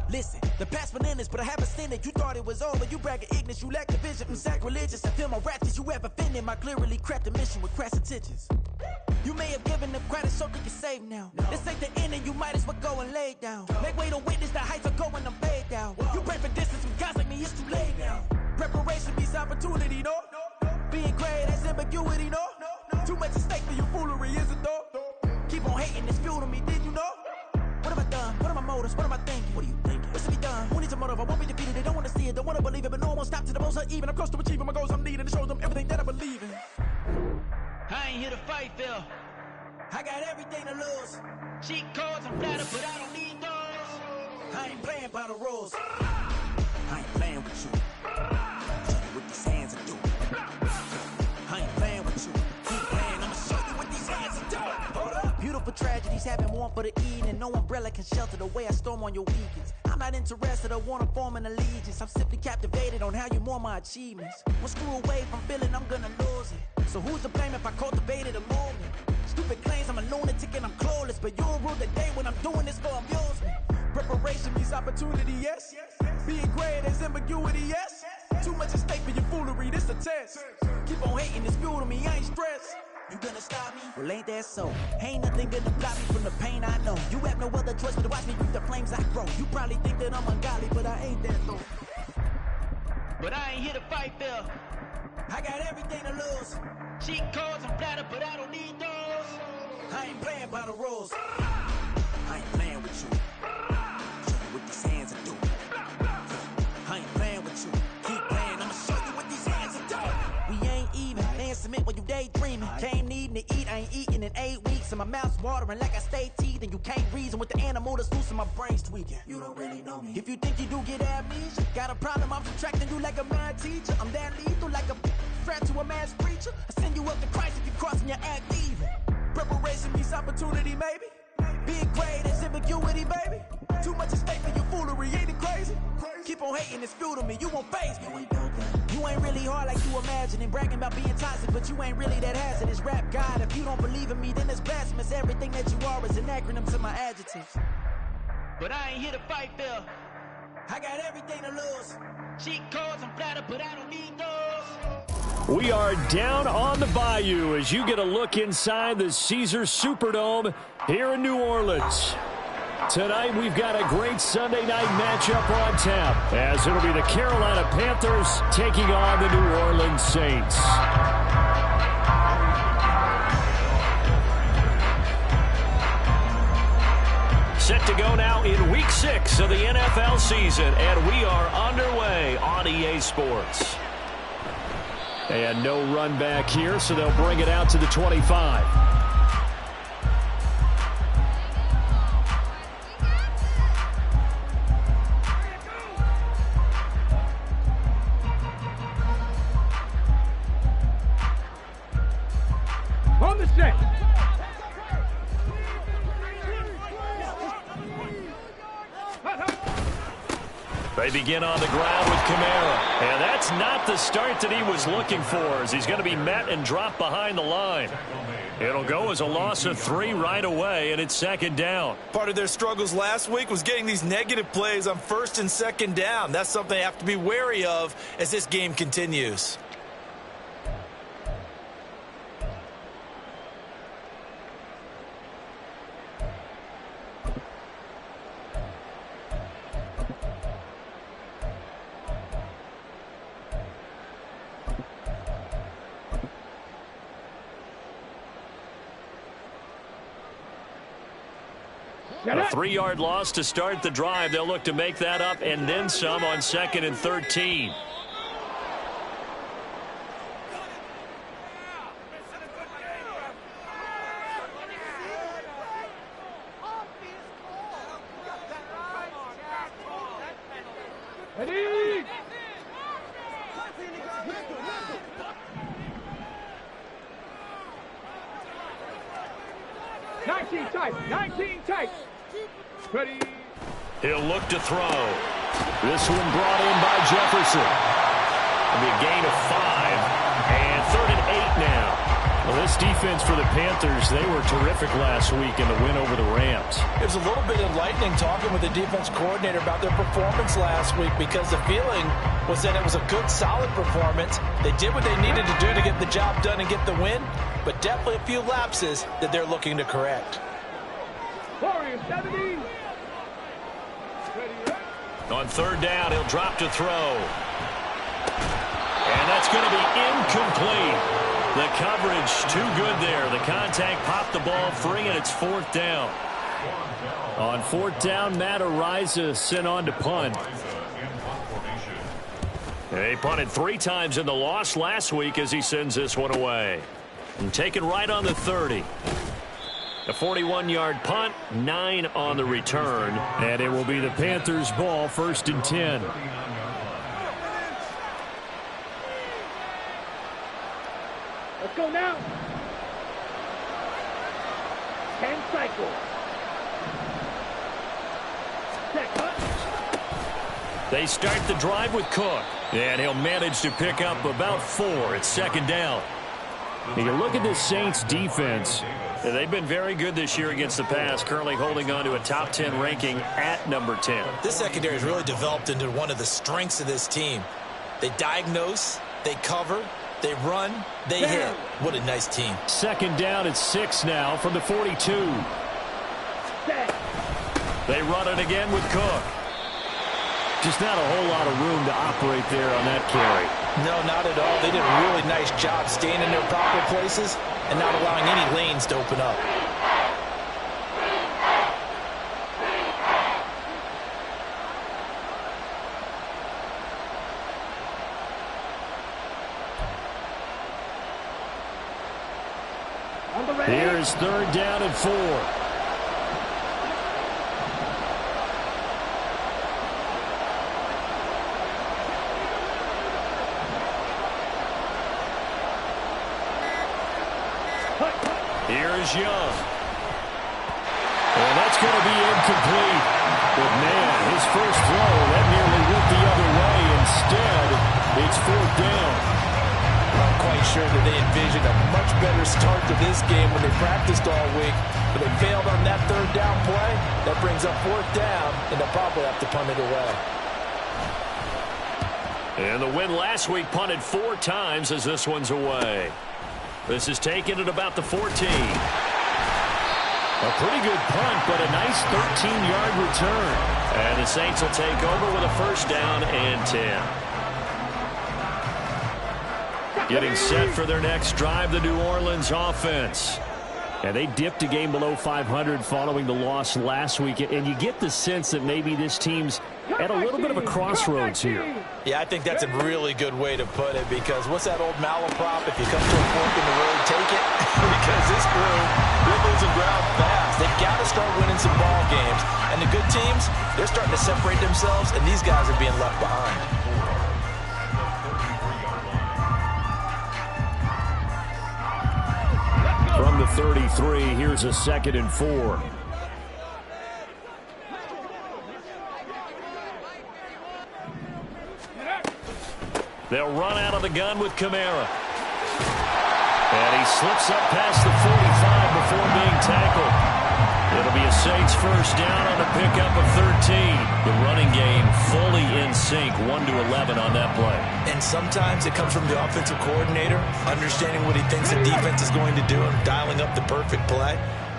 Listen, the past bananas, but I haven't seen it. You thought it was over, you bragging ignorance, you lack the vision. I'm sacrilegious, I feel my wrath as you ever offended. My clearly crafted mission with crass intentions. You may have given them credit so they can save now. This ain't the end and you might as well go and lay down. Make way to witness the heights are going, I'm fade down. You pray for distance with guys like me, it's too late now. Preparation means opportunity, no? Being great, that's ambiguity, no? Too much at stake for your foolery, is it though? Keep on hating, it's fuel to me, did you know? What have I done? What are my motives? What am I thinking? What are you thinking? What's to be done? Who needs a motive? I won't be defeated. They don't want to see it, don't want to believe it, but no one won't stop to the most uneven. I'm close to achieving my goals I'm needing to show them everything that I believe in. I ain't here to fight, Phil. I got everything to lose. Cheat codes, I'm flattered, but I don't need those. I ain't playing by the rules. I ain't playing with you. Show you what these hands are doing. I ain't playing with you. Keep playing, I'ma show you what these hands are doing. Hold up. Beautiful tragedies happen one for the evening. No umbrella can shelter the way I storm on your weekends. I'm not interested, I wanna form an allegiance. I'm simply captivated on how you mourn my achievements. One screw away from feeling I'm gonna lose it. So who's to blame if I cultivated a moment? Stupid claims I'm a lunatic and I'm clueless, but you'll rule the day when I'm doing this for amusement. Preparation means opportunity, yes. Being great is ambiguity, yes. Too much at stake for your foolery, this a test. Keep on hating, it's fuel to me, I ain't stressed. You gonna stop me? Well, ain't that so? Ain't nothing gonna block me from the pain I know. You have no other choice but to watch me reap the flames I grow. You probably think that I'm ungodly, but I ain't that though. But I ain't here to fight, Phil. I got everything to lose. Cheat codes, I'm flattered, but I don't need those. I ain't playing by the rules. I ain't playing with you. Show you what these hands are doing. I ain't playing with you. Keep playing, I'ma show you what these hands are doing. We ain't even. Laying cement when you daydreaming. Came needing to eat, I ain't eating in 8 weeks. And my mouth's watering like I stay teeth. And you can't reason with the animal that's loose and my brain's tweaking. You don't really know me. If you think you do get amnesia, got a problem, I'm subtracting you like a mad teacher. I'm that lethal like a threat to a mass preacher. I send you up to Christ if you crossing your act even. Preparation means opportunity, maybe. Being great is ambiguity, baby. Too much at stake for your foolery, ain't it crazy? Keep on hating, it's fuel to me, you won't faze me. You ain't really hard like you imagine and bragging about being toxic, but you ain't really that hazardous. Rap God, if you don't believe in me, then it's blasphemous. Everything that you are is an acronym to my adjectives. But I ain't here to fight, Phil. I got everything to lose. Cheat codes, I'm flattered, but I don't need those. We are down on the bayou as you get a look inside the Caesars Superdome here in New Orleans. Tonight we've got a great Sunday night matchup on tap as it'll be the Carolina Panthers taking on the New Orleans Saints. Set to go now in Week 6 of the NFL season, and we are underway on EA Sports. And no run back here, so they'll bring it out to the 25. On the set. They begin on the ground with Kamara. And that's not the start that he was looking for, as he's going to be met and dropped behind the line. It'll go as a loss of 3 right away, and it's second down. Part of their struggles last week was getting these negative plays on first and second down. That's something they have to be wary of as this game continues. A 3-yard loss to start the drive. They'll look to make that up and then some on 2nd and 13. Ready? 19 tight, 19 tight. Ready. He'll look to throw. This one brought in by Jefferson. It'll be a gain of 5 and 3rd and 8 now. Well, this defense for the Panthers, they were terrific last week in the win over the Rams. It was a little bit enlightening talking with the defense coordinator about their performance last week because the feeling was that it was a good, solid performance. They did what they needed to do to get the job done and get the win, but definitely a few lapses that they're looking to correct. Warriors 70. On third down, he'll drop to throw. And that's going to be incomplete. The coverage too good there. The contact popped the ball free, and it's fourth down. On fourth down, Matt Ariza sent on to punt. They punted 3 times in the loss last week as he sends this one away. And taken right on the 30. A 41-yard punt, 9 on the return. And it will be the Panthers' ball, 1st and 10. Let's go now. 10 cycles. They start the drive with Cook. And he'll manage to pick up about 4. It's 2nd down. You look at this Saints defense. They've been very good this year against the pass, currently holding on to a top 10 ranking at number 10. This secondary has really developed into one of the strengths of this team. They diagnose, they cover, they run, they hit. What a nice team. 2nd down at 6 now from the 42. They run it again with Cook. Just not a whole lot of room to operate there on that carry. No, not at all. They did a really nice job staying in their proper places and not allowing any lanes to open up. Here's 3rd down and 4. Here's Young. And that's going to be incomplete. But, man, his first throw, that nearly went the other way. Instead, it's 4th down. I'm quite sure that they envisioned a much better start to this game when they practiced all week. But they failed on that 3rd down play. That brings up 4th down, and they'll probably have to punt it away. And the win last week punted 4 times as this one's away. This is taken at about the 14. A pretty good punt, but a nice 13-yard return. And the Saints will take over with a 1st down and 10. Getting set for their next drive, the New Orleans offense. And they dipped a game below 500 following the loss last week. And you get the sense that maybe this team's at a little bit of a crossroads here. Yeah, I think that's a really good way to put it, because what's that old malaprop? If you come to a fork in the road, take it. Because this crew, they're losing ground fast. They've got to start winning some ball games. And the good teams, they're starting to separate themselves, and these guys are being left behind. From the 33, here's a 2nd and 4. They'll run out of the gun with Kamara. And he slips up past the 45 before being tackled. It'll be a Saints 1st down on the pickup of 13. The running game fully in sync, 1-11 on that play. And sometimes it comes from the offensive coordinator, understanding what he thinks the defense is going to do and dialing up the perfect play.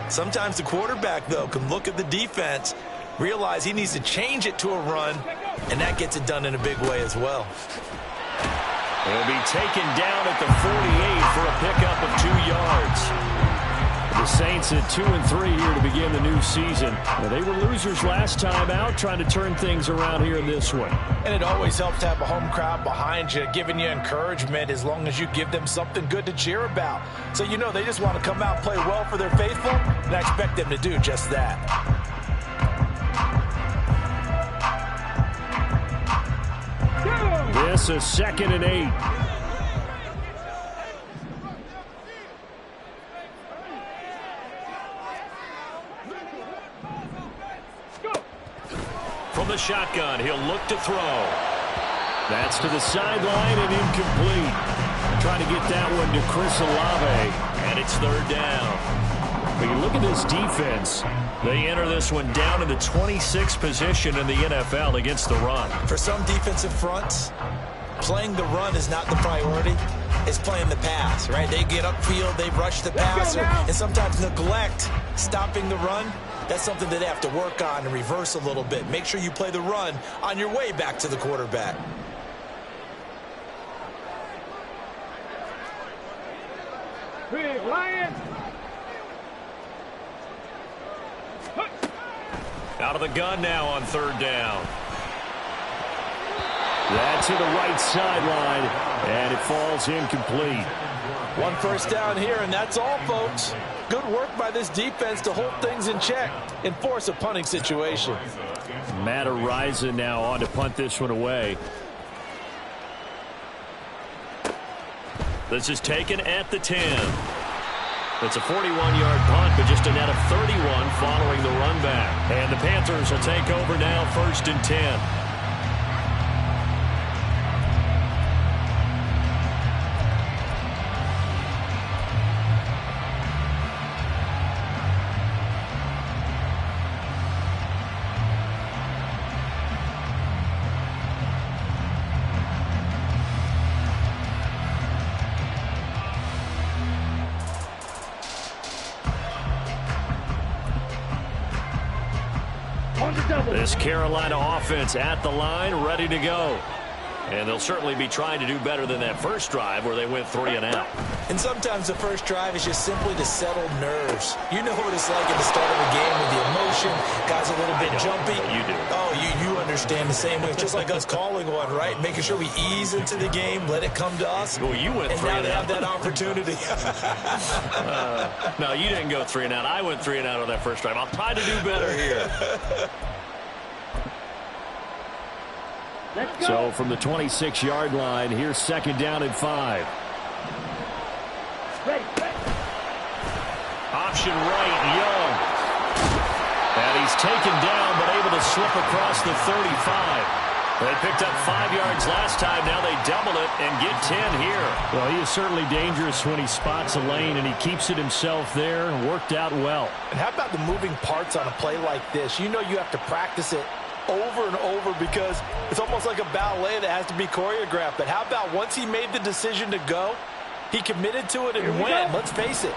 Sometimes the quarterback, though, can look at the defense, realize he needs to change it to a run, and that gets it done in a big way as well. He'll be taken down at the 48 for a pickup of 2 yards. The Saints at 2-3 here to begin the new season. Well, they were losers last time out, trying to turn things around here in this one. And it always helps to have a home crowd behind you, giving you encouragement as long as you give them something good to cheer about. So you know they just want to come out and play well for their faithful, and I expect them to do just that. This is 2nd and 8. From the shotgun, he'll look to throw. That's to the sideline and incomplete. Trying to get that one to Chris Olave, and it's third down. But you look at this defense, they enter this one down in the 26th position in the NFL against the run. For some defensive fronts, playing the run is not the priority. It's playing the pass, right? They get upfield, they rush the passer, and sometimes neglect stopping the run. That's something that they have to work on and reverse a little bit. Make sure you play the run on your way back to the quarterback. Big Lion. Out of the gun now on third down. That's to the right sideline, and it falls incomplete. One first down here, and that's all, folks. Good work by this defense to hold things in check and force a punting situation. Matt Ariza now on to punt this one away. This is taken at the 10. It's a 41-yard punt, but just a net of 31 following the run back. And the Panthers will take over now, 1st and 10. This Carolina offense at the line, ready to go. And they'll certainly be trying to do better than that first drive where they went 3 and out. And sometimes the first drive is just simply to settle nerves. You know what it's like at the start of a game with the emotion. Guys a little bit jumpy. You do. Oh, you understand the same way. It's just like us calling one, right? Making sure we ease into the game, let it come to us. Well, you went 3 and out. And now they have that opportunity. No, you didn't go 3 and out. I went 3 and out on that first drive. I'll try to do better here. So from the 26-yard line, here's 2nd down and 5. Option right, Young. And he's taken down, but able to slip across the 35. They picked up 5 yards last time. Now they double it and get 10 here. Well, he is certainly dangerous when he spots a lane, and he keeps it himself there and worked out well. And how about the moving parts on a play like this? You know you have to practice it over and over because it's almost like a ballet that has to be choreographed. But how about once he made the decision to go, he committed to it and went. Let's face it,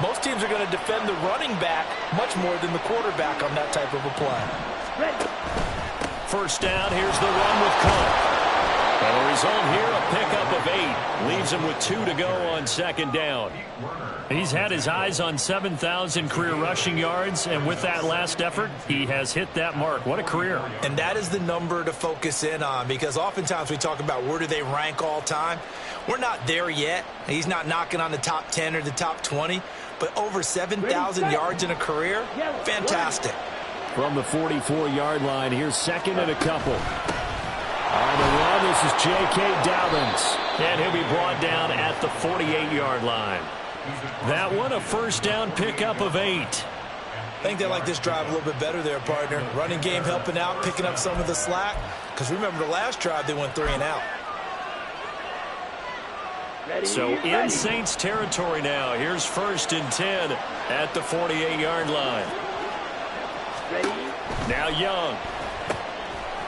most teams are going to defend the running back much more than the quarterback on that type of a play. First down, here's the run with Cook. And the result here, a pickup of 8. Leaves him with 2 to go on 2nd down. He's had his eyes on 7,000 career rushing yards, and with that last effort, he has hit that mark. What a career. And that is the number to focus in on, because oftentimes we talk about where do they rank all time. We're not there yet. He's not knocking on the top 10 or the top 20, but over 7,000 yards in a career, fantastic. From the 44-yard line, here's 2nd and a couple. On the run, this is J.K. Dobbins, and he'll be brought down at the 48-yard line. That one, a first down pickup of 8. I think they like this drive a little bit better there, partner. Running game helping out, picking up some of the slack. Because remember the last drive, they went 3 and out. So in Saints territory now. Here's 1st and 10 at the 48-yard line. Now Young.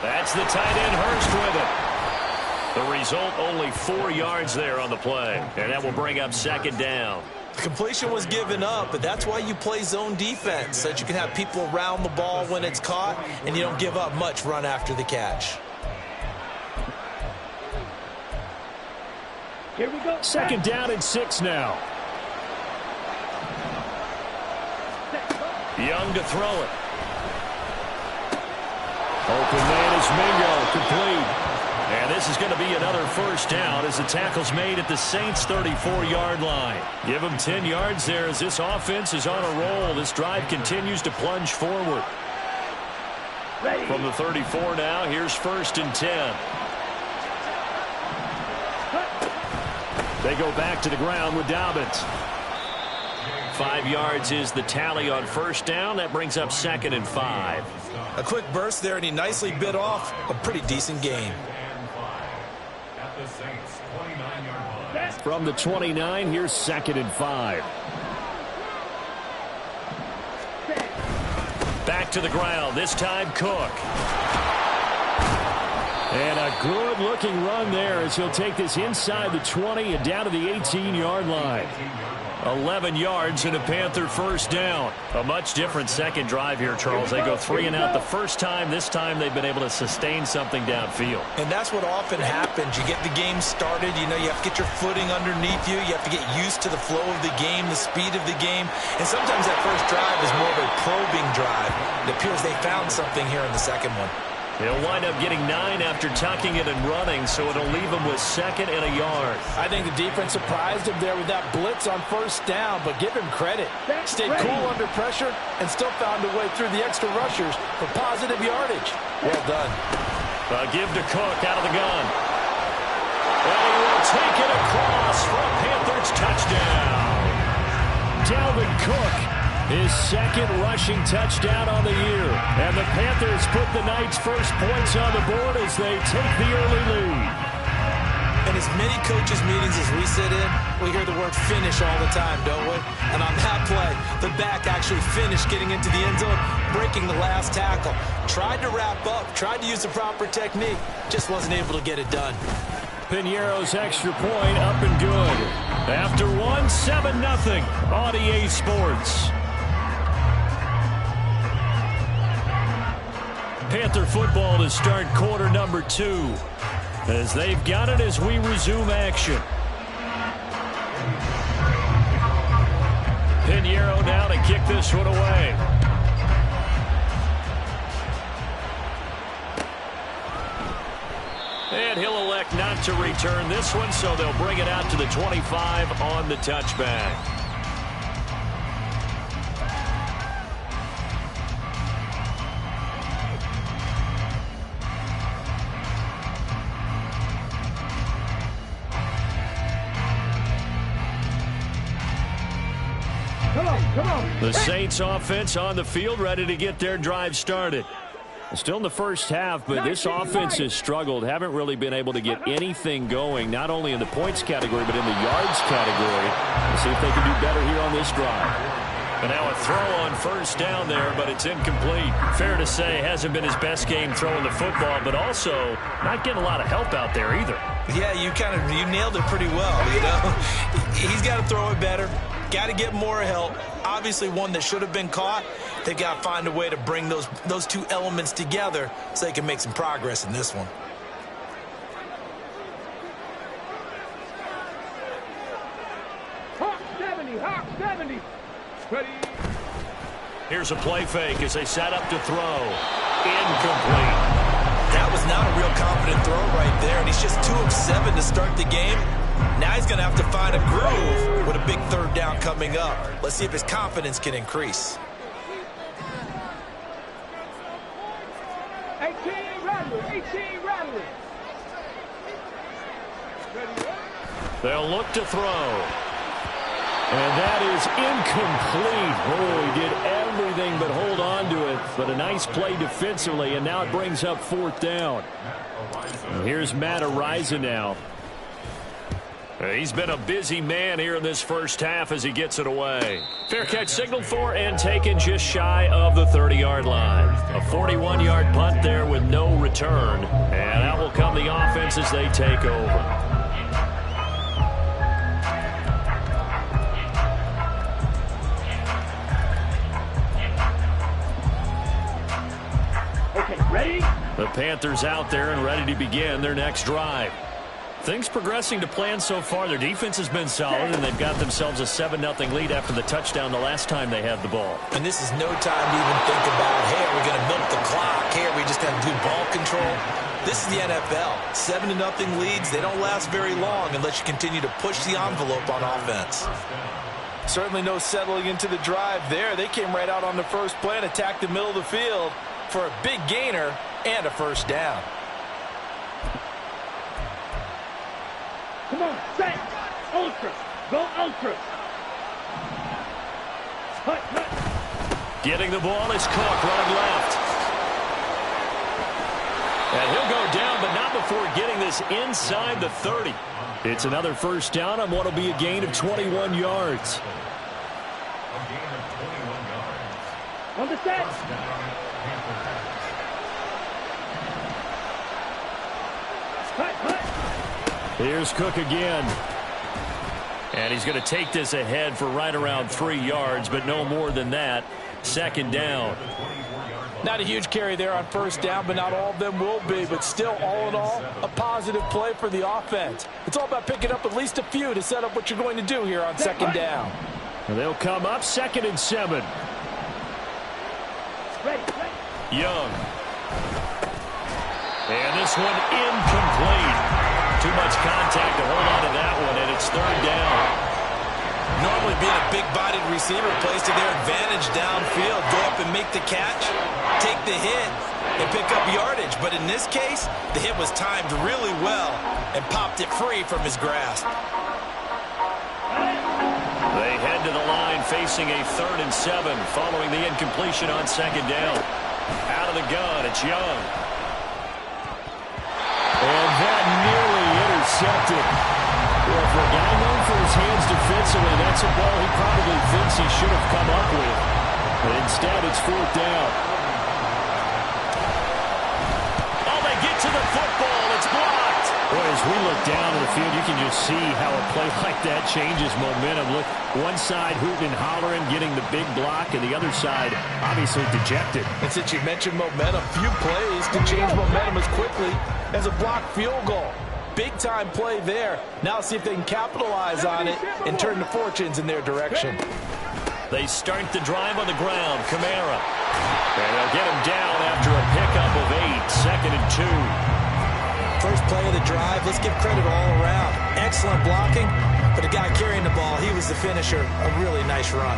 That's the tight end Hurst with it. The result, only 4 yards there on the play. And that will bring up 2nd down. The completion was given up, but that's why you play zone defense, so that you can have people around the ball when it's caught, and you don't give up much run after the catch. Here we go. 2nd down and 6 now. Young to throw it. Open man is Mingo, complete. And this is going to be another first down as the tackle's made at the Saints' 34-yard line. Give them 10 yards there as this offense is on a roll. This drive continues to plunge forward. From the 34 now, here's 1st and 10. They go back to the ground with Dobbins. 5 yards is the tally on first down. That brings up 2nd and 5. A quick burst there, and he nicely bit off a pretty decent gain. from the 29. Here's 2nd and 5. Back to the ground. This time Cook. And a good-looking run there as he'll take this inside the 20 and down to the 18-yard line. 11 yards and a Panther first down. A much different second drive here, Charles. They go 3 and out the first time. This time they've been able to sustain something downfield. And that's what often happens. You get the game started. You know, you have to get your footing underneath you. You have to get used to the flow of the game, the speed of the game. And sometimes that first drive is more of a probing drive. It appears they found something here in the second one. He'll wind up getting 9 after tucking it and running, so it'll leave him with 2nd and a yard. I think the defense surprised him there with that blitz on first down, but give him credit. Stayed cool under pressure and still found a way through the extra rushers for positive yardage. Well done. Give to Cook out of the gun. And he will take it across for a Panthers touchdown. Dalvin Cook, his 2nd rushing touchdown on the year. And the Panthers put the night's first points on the board as they take the early lead. In as many coaches' meetings as we sit in, we hear the word finish all the time, don't we? And on that play, the back actually finished getting into the end zone, breaking the last tackle. Tried to wrap up, tried to use the proper technique, just wasn't able to get it done. Piñeiro's extra point up and good. After one, 7-0 on EA Sports. Panther football to start quarter number 2 as they've got it as we resume action. Piñeiro now to kick this one away. And he'll elect not to return this one, so they'll bring it out to the 25 on the touchback. The Saints offense on the field, ready to get their drive started. Still in the first half, but this offense has struggled. Haven't really been able to get anything going, not only in the points category, but in the yards category. We'll see if they can do better here on this drive. And now a throw on first down there, but it's incomplete. Fair to say, hasn't been his best game throwing the football, but also not getting a lot of help out there either. Yeah, you nailed it pretty well, you know. He's got to throw it better. Got to get more help. Obviously one that should have been caught. They've got to find a way to bring those two elements together so they can make some progress in this one. Hawk 70, Hawk 70. Ready. Here's a play fake as they set up to throw. Incomplete. That was not a real confident throw right there, and he's just 2 of 7 to start the game. Now he's going to have to find a groove with a big third down coming up. Let's see if his confidence can increase. 18 rattler. They'll look to throw. And that is incomplete. Oh, he did everything but hold on to it. But a nice play defensively, and now it brings up 4th down. And here's Matt Ariza now. He's been a busy man here in this first half as he gets it away. Fair catch signaled for and taken just shy of the 30-yard line. A 41-yard punt there with no return. And out will come the offense as they take over. Okay, ready? The Panthers out there and ready to begin their next drive. Things progressing to plan so far. Their defense has been solid, and they've got themselves a 7-0 lead after the touchdown the last time they had the ball. And this is no time to even think about, hey, are we going to milk the clock? Hey, are we just going to do ball control? This is the NFL. 7-0 leads, they don't last very long unless you continue to push the envelope on offense. Certainly no settling into the drive there. They came right out on the first play and attacked the middle of the field for a big gainer and a first down. Come on, set. Ultra. Go ultra. Hut. Getting the ball is Cook running left. And he'll go down, but not before getting this inside the 30. It's another first down on what will be a gain of 21 yards. On the set. Here's Cook again. And he's going to take this ahead for right around 3 yards, but no more than that. Second down. Not a huge carry there on first down, but not all of them will be. But still, all in all, a positive play for the offense. It's all about picking up at least a few to set up what you're going to do here on second down. And they'll come up 2nd and 7. Young. And this one incomplete. Too much contact to hold on to that one, and it's 3rd down. Normally being a big-bodied receiver plays to their advantage downfield. Go up and make the catch, take the hit, and pick up yardage. But in this case, the hit was timed really well and popped it free from his grasp. They head to the line facing a 3rd and 7 following the incompletion on 2nd down. Out of the gun, it's Young. And that nearly intercepted. Well, for a guy known for his hands defensively, that's a ball he probably thinks he should have come up with. But instead, it's 4th down. Oh, they get to the football. It's blocked. Boy, as we look down at the field, you can just see how a play like that changes momentum. Look, one side hooting and hollering, getting the big block, and the other side obviously dejected. And since you mentioned momentum, few plays can change momentum as quickly as a blocked field goal. Big-time play there. Now see if they can capitalize on it and turn the fortunes in their direction. They start the drive on the ground. Kamara. And they'll get him down after a pickup of 8. 2nd and 2. First play of the drive, let's give credit all around. Excellent blocking, but the guy carrying the ball, he was the finisher. A really nice run.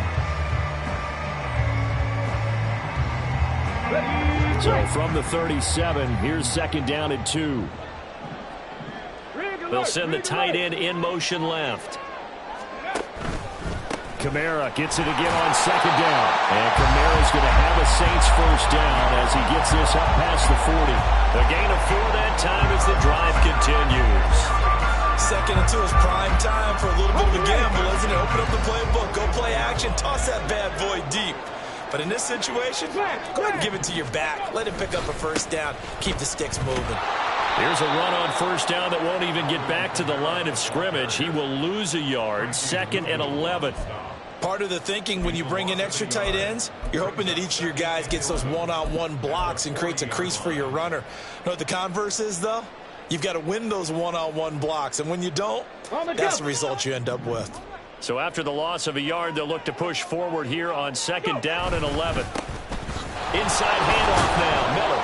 So from the 37, here's 2nd down and 2. They'll send the tight end in motion left. Kamara gets it again on 2nd down. And Kamara's going to have a Saints first down as he gets this up past the 40. A gain of 4 that time as the drive continues. 2nd and 2 is prime time for a little bit of a gamble, isn't it? Open up the playbook, go play action, toss that bad boy deep. But in this situation, go ahead and give it to your back. Let him pick up a first down. Keep the sticks moving. Here's a run on first down that won't even get back to the line of scrimmage. He will lose a yard. 2nd and 11. Part of the thinking when you bring in extra tight ends, you're hoping that each of your guys gets those one-on-one blocks and creates a crease for your runner. You know what the converse is, though? You've got to win those one-on-one blocks, and when you don't, that's the result you end up with. So after the loss of a yard, they'll look to push forward here on 2nd down and 11. Inside handoff now, Miller.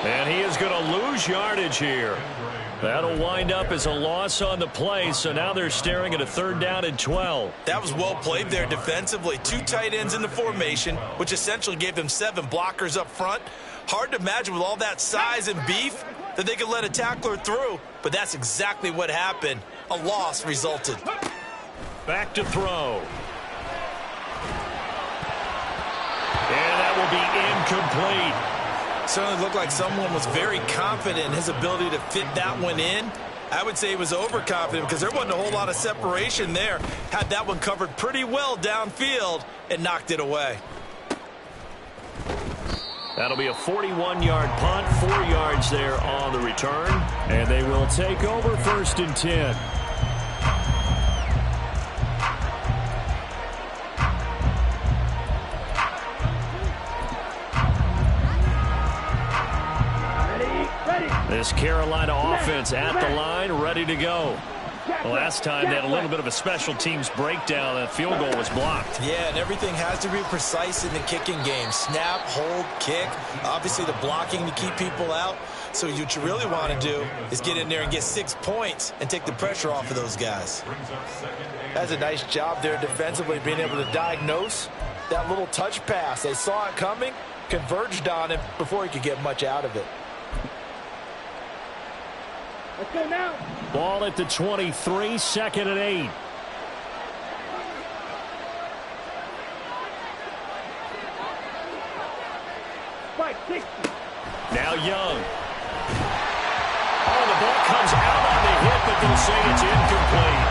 And he is going to lose yardage here. That'll wind up as a loss on the play, so now they're staring at a 3rd down and 12. That was well played there defensively. 2 tight ends in the formation, which essentially gave them 7 blockers up front. Hard to imagine with all that size and beef that they could let a tackler through, but that's exactly what happened. A loss resulted. Back to throw. And that will be incomplete. Certainly looked like someone was very confident in his ability to fit that one in. I would say he was overconfident because there wasn't a whole lot of separation there. Had that one covered pretty well downfield and knocked it away. That'll be a 41-yard punt, 4 yards there on the return. And they will take over 1st and 10. This Carolina offense at the line, ready to go. The last time they had a little bit of a special teams breakdown. That field goal was blocked. Yeah, and everything has to be precise in the kicking game. Snap, hold, kick. Obviously the blocking to keep people out. So what you really want to do is get in there and get 6 points and take the pressure off of those guys. That's a nice job there defensively, being able to diagnose that little touch pass. They saw it coming, converged on it before he could get much out of it. Let's go now. Ball at the 23, 2nd and 8. Fight, 60. Now Young. Oh, the the ball comes out on the hit, but they'll say it's incomplete.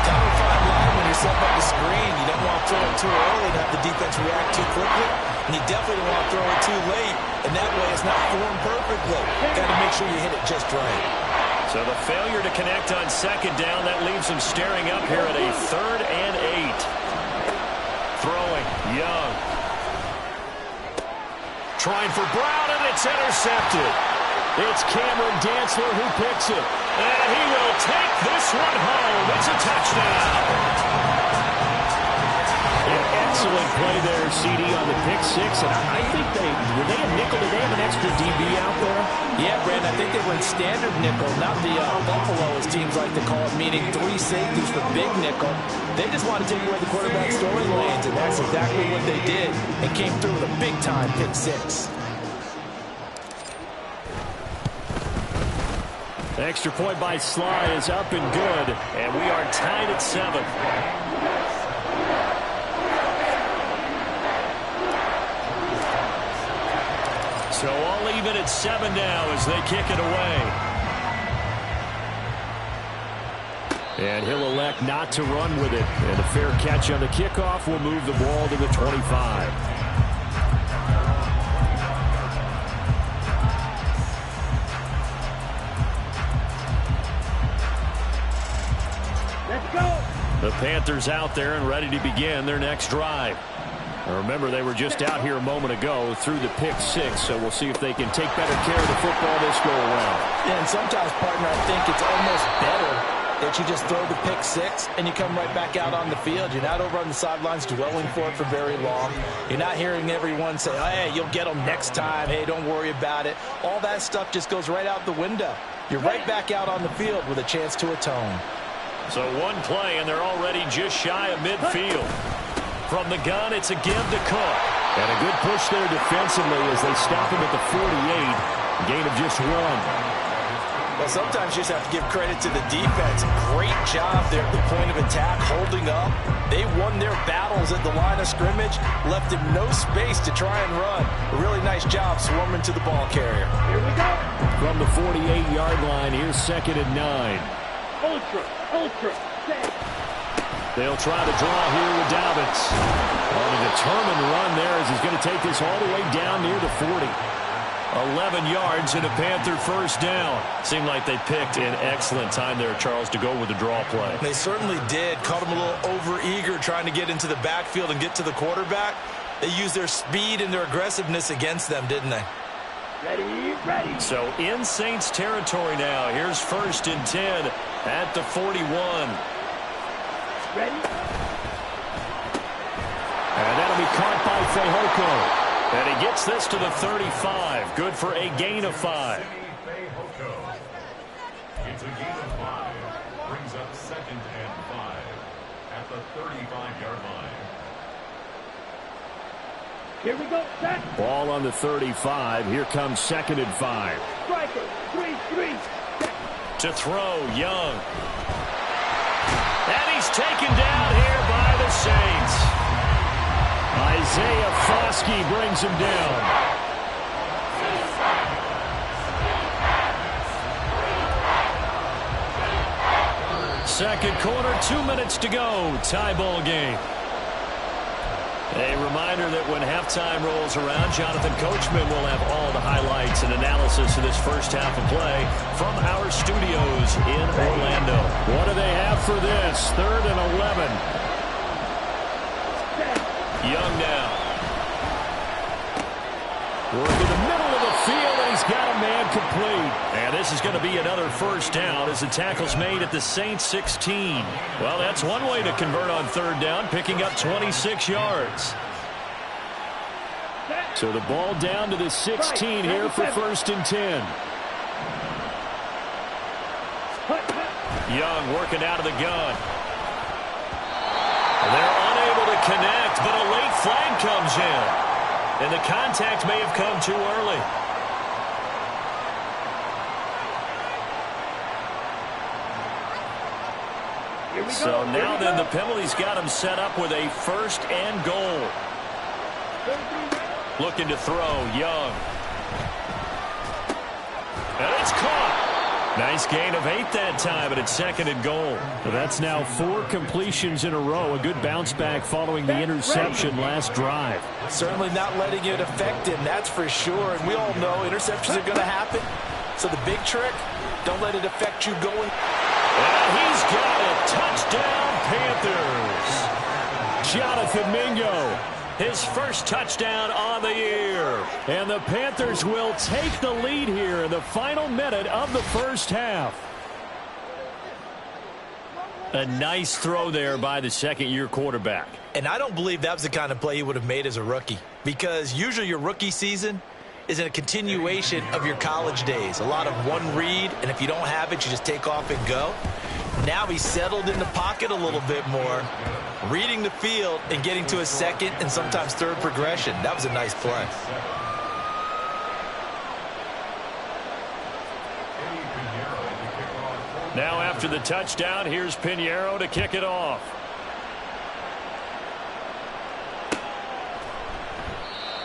Kind of a fine line when you're setting up the screen. You don't want to throw it too early and have the defense react too quickly. And you definitely don't want to throw it too late. And that way it's not formed perfectly. Got to make sure you hit it just right. So the failure to connect on second down, that leaves them staring up here at a 3rd and 8. Throwing, Young. Trying for Brown, and it's intercepted. It's Cameron Dantzler who picks it. And he will take this one home. It's a touchdown. An excellent play there, CD, on the pick six. And I think were they a nickel? Did they have an extra DB out there? Yeah, Brandon, I think they were in standard nickel, not the Buffalo, as teams like to call it, meaning 3 safeties for big nickel. They just want to take away the quarterback's throwing lanes, and that's exactly what they did, and came through with a big-time pick six. Extra point by Sly is up and good, and we are tied at 7. So all even at 7 now as they kick it away. And he'll elect not to run with it. And a fair catch on the kickoff will move the ball to the 25. The Panthers out there and ready to begin their next drive. Now remember, they were just out here a moment ago through the pick six, so we'll see if they can take better care of the football this go around. Yeah, and sometimes, partner, I think it's almost better that you just throw the pick six and you come right back out on the field. You're not over on the sidelines dwelling for it for very long. You're not hearing everyone say, oh, hey, you'll get them next time. Hey, don't worry about it. All that stuff just goes right out the window. You're right back out on the field with a chance to atone. So one play, and they're already just shy of midfield. From the gun, it's a give to Cook. And a good push there defensively as they stop him at the 48. Gain of just 1. Well, sometimes you just have to give credit to the defense. Great job there at the point of attack, holding up. They won their battles at the line of scrimmage, left him no space to try and run. A really nice job swarming to the ball carrier. Here we go. From the 48-yard line, here's 2nd and 9. Ultra, set. They'll try to draw here with Dobbins. On a determined run there as he's going to take this all the way down near the 40. 11 yards and a Panther first down. Seemed like they picked an excellent time there, Charles, to go with the draw play. They certainly did. Caught him a little over-eager trying to get into the backfield and get to the quarterback. They used their speed and their aggressiveness against them, didn't they? Ready. So in Saints territory now. Here's 1st and 10 at the 41. Ready. And that'll be caught by Fehoko. And he gets this to the 35. Good for a gain of 5. It's a gain of 5. Brings up 2nd and 5 at the 35-yard line. Here we go. Set. Ball on the 35. Here comes 2nd and 5. Striker. 3-3. To throw, Young. And he's taken down here by the Saints. Isaiah Foskey brings him down. Second quarter, 2 minutes to go. Tie ball game. A reminder that when halftime rolls around, Jonathan Coachman will have all the highlights and analysis of this first half of play from our studios in Orlando. What do they have for this? 3rd and 11. Young now. Working the middle of the field, and he's got a man complete. And this is going to be another first down as the tackle's made at the Saints 16. Well, that's one way to convert on 3rd down, picking up 26 yards. So the ball down to the 16 here for 1st and 10. Young working out of the gun. They're unable to connect, but a late flag comes in. And the contact may have come too early. So now then the penalty's got him set up with a 1st and goal. Looking to throw, Young. And it's caught. Nice gain of 8 that time, but it's second and goal. So that's now 4 completions in a row. A good bounce back following the interception last drive. Certainly not letting it affect him, that's for sure. And we all know interceptions are going to happen. So the big trick, don't let it affect you going. And he's got it. Touchdown, Panthers. Jonathan Mingo, his first touchdown on the year. And the Panthers will take the lead here in the final minute of the first half. A nice throw there by the second-year quarterback. And I don't believe that was the kind of play he would have made as a rookie, because usually your rookie season is a continuation of your college days. A lot of one read, and if you don't have it, you just take off and go. Now he's settled in the pocket a little bit more, reading the field and getting to a second and sometimes third progression. That was a nice play. Now after the touchdown, here's Pinheiro to kick it off.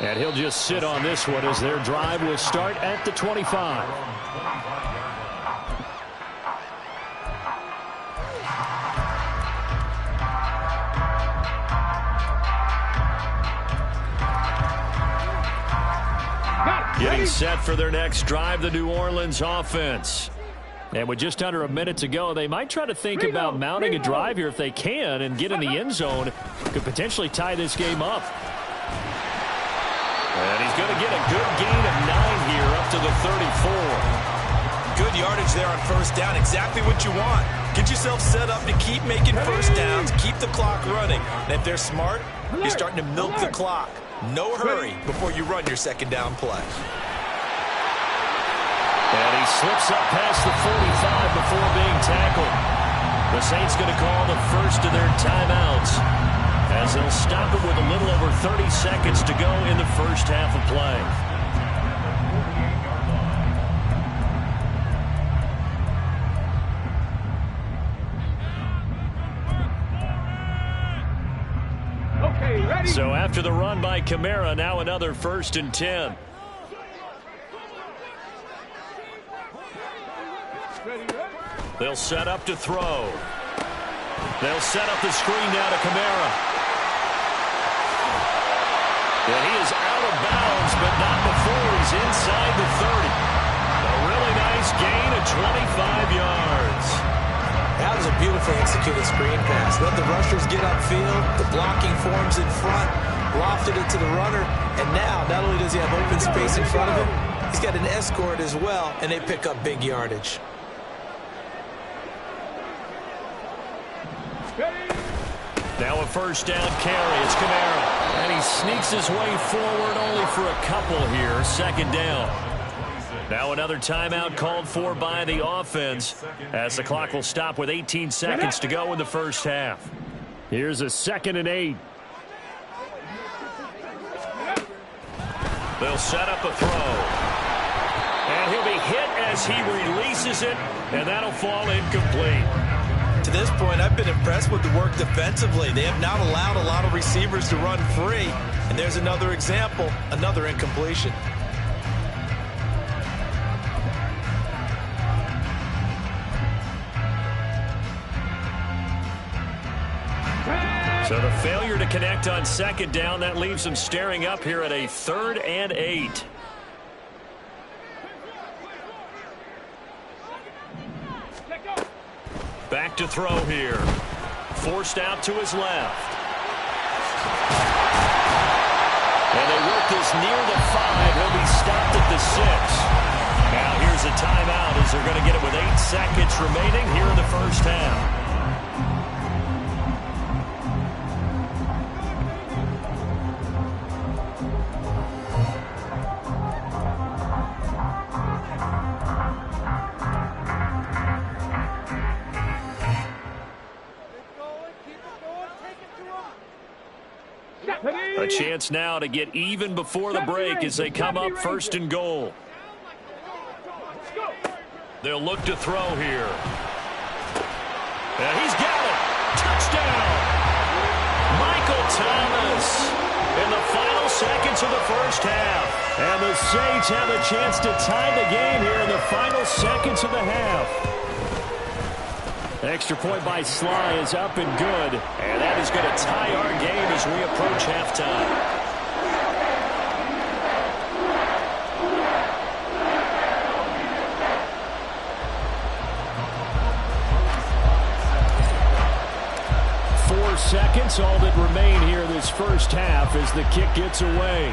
And he'll just sit on this one as their drive will start at the 25. Getting set for their next drive, the New Orleans offense. And with just under a minute to go, they might try to think about mounting a drive here if they can and get in the end zone. Could potentially tie this game up. And he's going to get a good gain of 9 here up to the 34. Good yardage there on first down. Exactly what you want. Get yourself set up to keep making first downs, keep the clock running. And if they're smart, you're starting to milk the clock. No hurry before you run your second down play. And he slips up past the 45 before being tackled. The Saints going to call the first of their timeouts as they'll stop it with a little over 30 seconds to go in the first half of play. Okay, ready? So after the run by Kamara, now another 1st and 10. They'll set up to throw. They'll set up the screen now to Kamara. And he is out of bounds, but not before he's inside the 30. A really nice gain of 25 yards. That was a beautifully executed screen pass. Let the rushers get upfield. The blocking forms in front. Lofted it to the runner. And now, not only does he have open space in front of him, he's got an escort as well, and they pick up big yardage. Now a first down carry. It's Kamara. And he sneaks his way forward only for a couple here. Second down. Now another timeout called for by the offense as the clock will stop with 18 seconds to go in the first half. Here's a 2nd and 8. They'll set up a throw. And he'll be hit as he releases it, and that'll fall incomplete. To this point, I've been impressed with the work defensively. They have not allowed a lot of receivers to run free. And there's another example, another incompletion. So the failure to connect on second down, that leaves them staring up here at a 3rd and 8. Back to throw here. Forced out to his left. And they work this near the 5. He'll be stopped at the 6. Now here's a timeout as they're going to get it with 8 seconds remaining here in the first half. A chance now to get even before the break as they come up 1st and goal. They'll look to throw here. And he's got it. Touchdown. Michael Thomas in the final seconds seconds of the first half. And the Saints have a chance to tie the game here in the final seconds of the half. Extra point by Sly is up and good. And that is going to tie our game as we approach halftime. Seconds, all that remain here this first half as the kick gets away.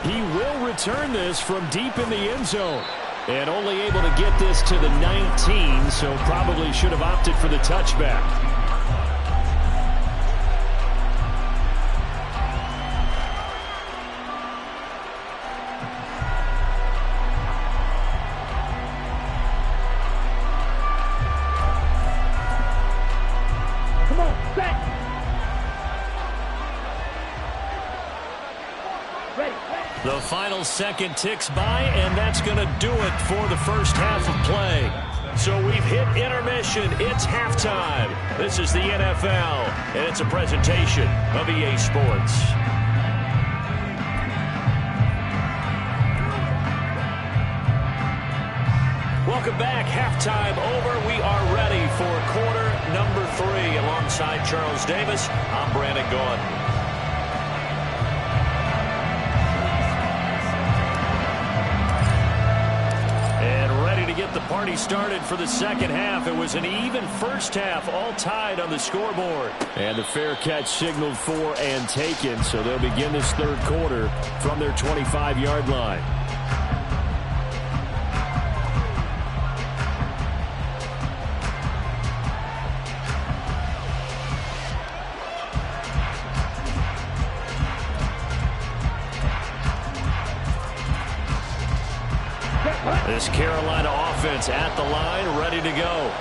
He will return this from deep in the end zone. And only able to get this to the 19, so probably should have opted for the touchback. The final second ticks by, and that's going to do it for the first half of play. So we've hit intermission. It's halftime. This is the NFL, and it's a presentation of EA Sports. Welcome back. Halftime over. We are ready for quarter number 3. Alongside Charles Davis, I'm Brandon Gaudin. Get the party started for the second half. It was an even first half, all tied on the scoreboard. And the fair catch signaled for and taken, so they'll begin this third quarter from their 25-yard line. This Carolina offense at the line, ready to go.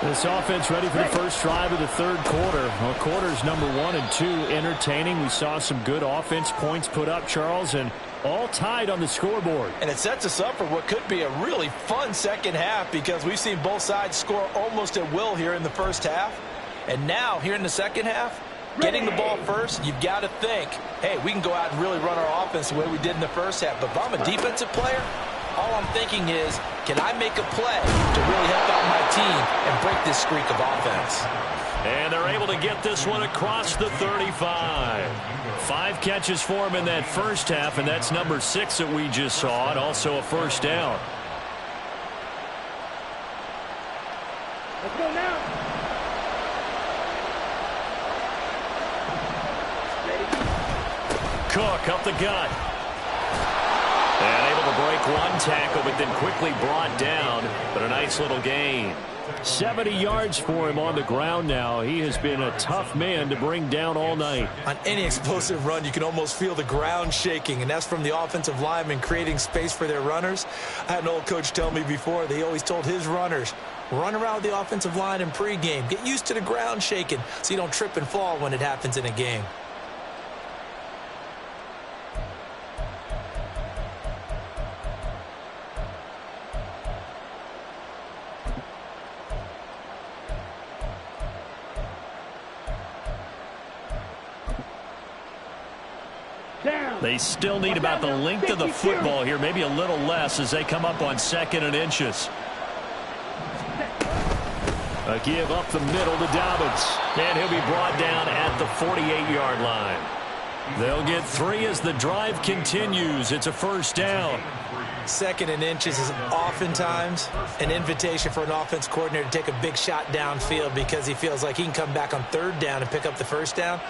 This offense ready for the first drive of the third quarter. Well, quarters number 1 and 2 entertaining. We saw some good offense points put up, Charles, and all tied on the scoreboard. And it sets us up for what could be a really fun second half because we've seen both sides score almost at will here in the first half. And now, here in the second half, getting the ball first, you've got to think, hey, we can go out and really run our offense the way we did in the first half. But if I'm a defensive player, all I'm thinking is, can I make a play to really help out my team and break this streak of offense? And they're able to get this one across the 35. 5 catches for him in that first half, and that's number 6 that we just saw, and also a first down. Let's go now. Cook up the gut. And able to break one tackle, but then quickly brought down. But a nice little gain. 70 yards for him on the ground now. He has been a tough man to bring down all night. On any explosive run, you can almost feel the ground shaking, and that's from the offensive linemen creating space for their runners. I had an old coach tell me before, they always told his runners, run around the offensive line in pregame. Get used to the ground shaking so you don't trip and fall when it happens in a game. They still need about the length of the football here, maybe a little less as they come up on 2nd and inches. A give up the middle to Dobbins. And he'll be brought down at the 48-yard line. They'll get 3 as the drive continues. It's a first down. 2nd and inches is oftentimes an invitation for an offense coordinator to take a big shot downfield because he feels like he can come back on 3rd down and pick up the first down.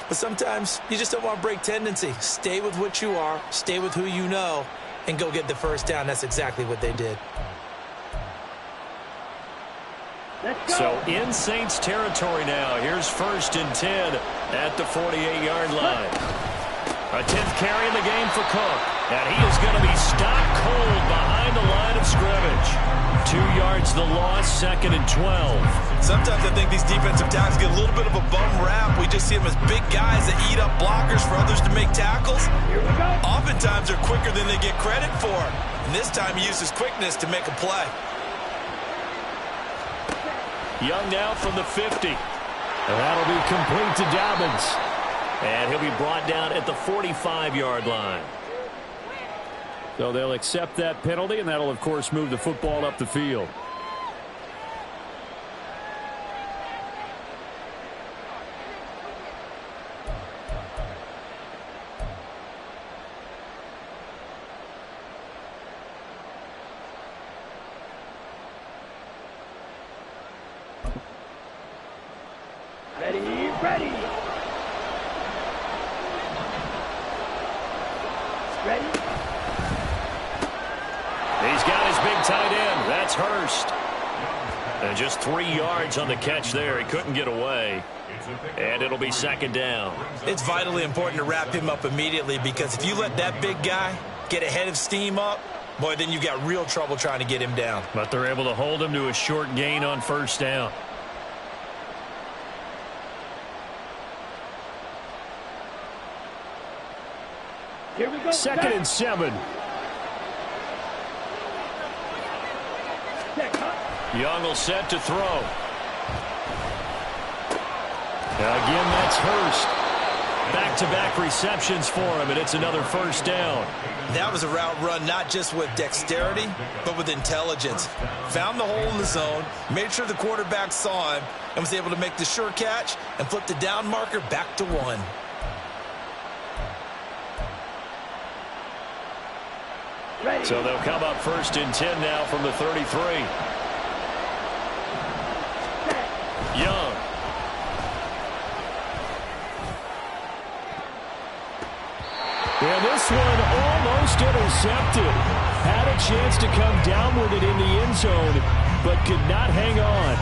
But sometimes you just don't want to break tendency. Stay with what you are, stay with who you know, and go get the first down. That's exactly what they did. So in Saints territory now. Here's 1st and 10 at the 48-yard line. A 10th carry in the game for Cook. And he is going to be stopped cold behind the line of scrimmage. 2 yards the loss, 2nd and 12. Sometimes I think these defensive tackles get a little bit of a bum rap. We just see them as big guys that eat up blockers for others to make tackles. Oftentimes they're quicker than they get credit for. And this time he uses quickness to make a play. Young now from the 50. And that'll be complete to Dobbins. And he'll be brought down at the 45-yard line. So they'll accept that penalty, and that'll, of course, move the football up the field. Ready. He's got his big tight end. That's Hurst. And just 3 yards on the catch there. He couldn't get away. And it'll be second down. It's vitally important to wrap him up immediately, because if you let that big guy get ahead of steam up, boy, then you've got real trouble trying to get him down. But they're able to hold him to a short gain on first down. Here we go. 2nd and 7. Young will set to throw. Again, that's Hurst. Back-to-back receptions for him, and it's another first down. That was a route run not just with dexterity, but with intelligence. Found the hole in the zone, made sure the quarterback saw him, and was able to make the sure catch and flip the down marker back to 1. So they'll come up 1st and 10 now from the 33. Young. And this one almost intercepted. Had a chance to come down with it in the end zone, but could not hang on.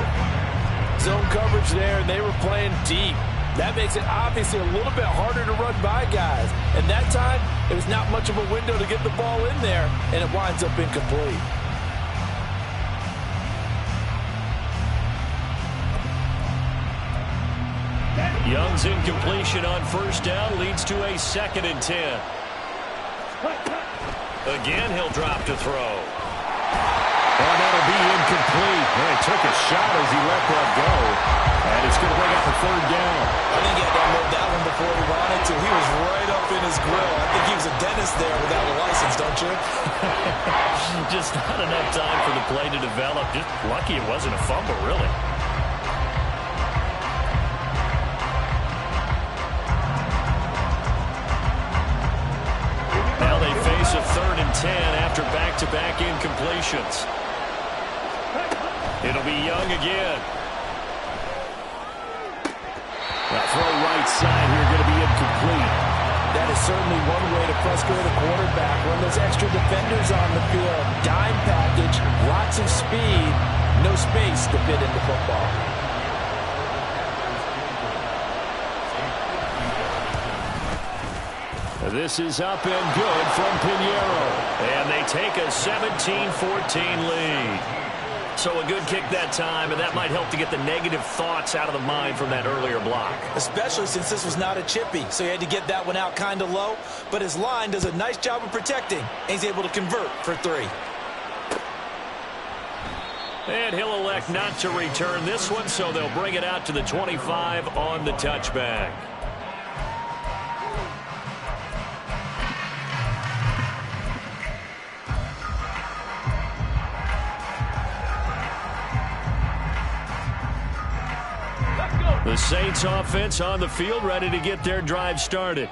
Zone coverage there, and they were playing deep. That makes it obviously a little bit harder to run by guys. And that time, it was not much of a window to get the ball in there, and it winds up incomplete. Young's incompletion on first down leads to a 2nd and 10. Again, he'll drop to throw. And that'll be incomplete. And he took a shot as he let that go. And it's going to bring up a 3rd down. I think he had to unload that one before he wanted to. He was right up in his grill. I think he was a dentist there without a license, don't you? Just not enough time for the play to develop. Just lucky it wasn't a fumble, really. Now they face a 3rd and 10 after back-to-back incompletions. It'll be Young again. That throw right side here going to be incomplete. That is certainly one way to frustrate a quarterback. When there's extra defenders on the field, dime package, lots of speed, no space to fit into football. This is up and good from Pinheiro. And they take a 17-14 lead. So a good kick that time, and that might help to get the negative thoughts out of the mind from that earlier block. Especially since this was not a chippy, so he had to get that one out kind of low. But his line does a nice job of protecting, and he's able to convert for 3. And he'll elect not to return this one, so they'll bring it out to the 25 on the touchback. The Saints offense on the field, ready to get their drive started.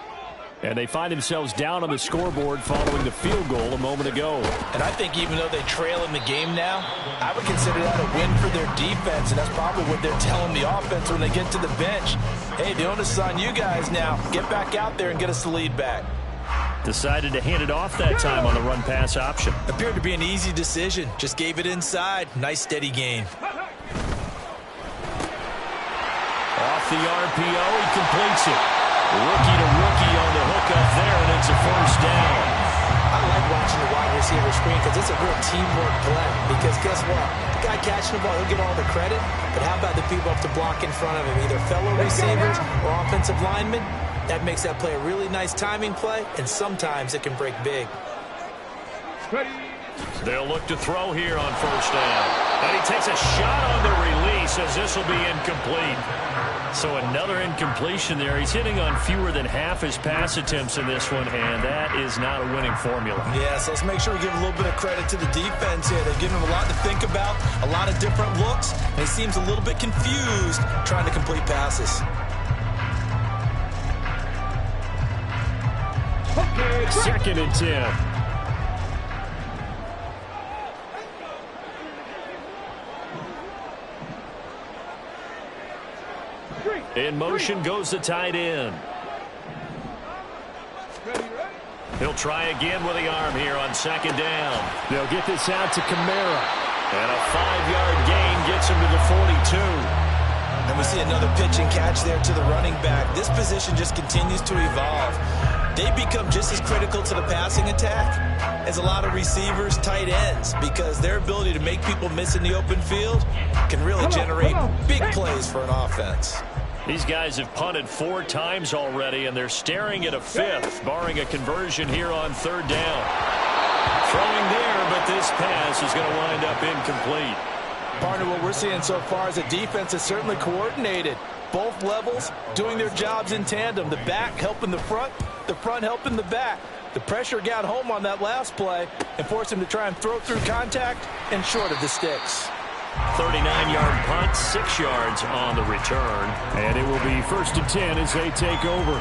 And they find themselves down on the scoreboard following the field goal a moment ago. And I think even though they trail in the game now, I would consider that a win for their defense, and that's probably what they're telling the offense when they get to the bench. Hey, the onus is on you guys now. Get back out there and get us the lead back. Decided to hand it off that time on the run-pass option. Appeared to be an easy decision. Just gave it inside. Nice, steady gain. Off the RPO, he completes it. Rookie to rookie on the hook up there, and it's a first down. I like watching the wide receiver screen because it's a real teamwork play. Because guess what? The guy catching the ball, he'll get all the credit. But how about the people up to block in front of him? Either fellow receivers or offensive linemen. That makes that play a really nice timing play, and sometimes it can break big. They'll look to throw here on first down. And he takes a shot on the release as this will be incomplete. So another incompletion there. He's hitting on fewer than half his pass attempts in this one, and that is not a winning formula. Yeah, so let's make sure we give a little bit of credit to the defense here. They've given him a lot to think about, a lot of different looks, and he seems a little bit confused trying to complete passes. Second and 10. In motion goes the tight end. He'll try again with the arm here on second down. They'll get this out to Kamara. And a 5-yard gain gets him to the 42. And we see another pitch and catch there to the running back. This position just continues to evolve. They become just as critical to the passing attack as a lot of receivers, tight ends, because their ability to make people miss in the open field can really generate big plays for an offense. These guys have punted 4 times already, and they're staring at a 5th, barring a conversion here on third down. Throwing there, but this pass is going to wind up incomplete. Partner, what we're seeing so far is a defense that's certainly coordinated. Both levels doing their jobs in tandem. The back helping the front helping the back. The pressure got home on that last play and forced him to try and throw through contact and short of the sticks. 39-yard punt, 6 yards on the return. And it will be 1st and 10 as they take over.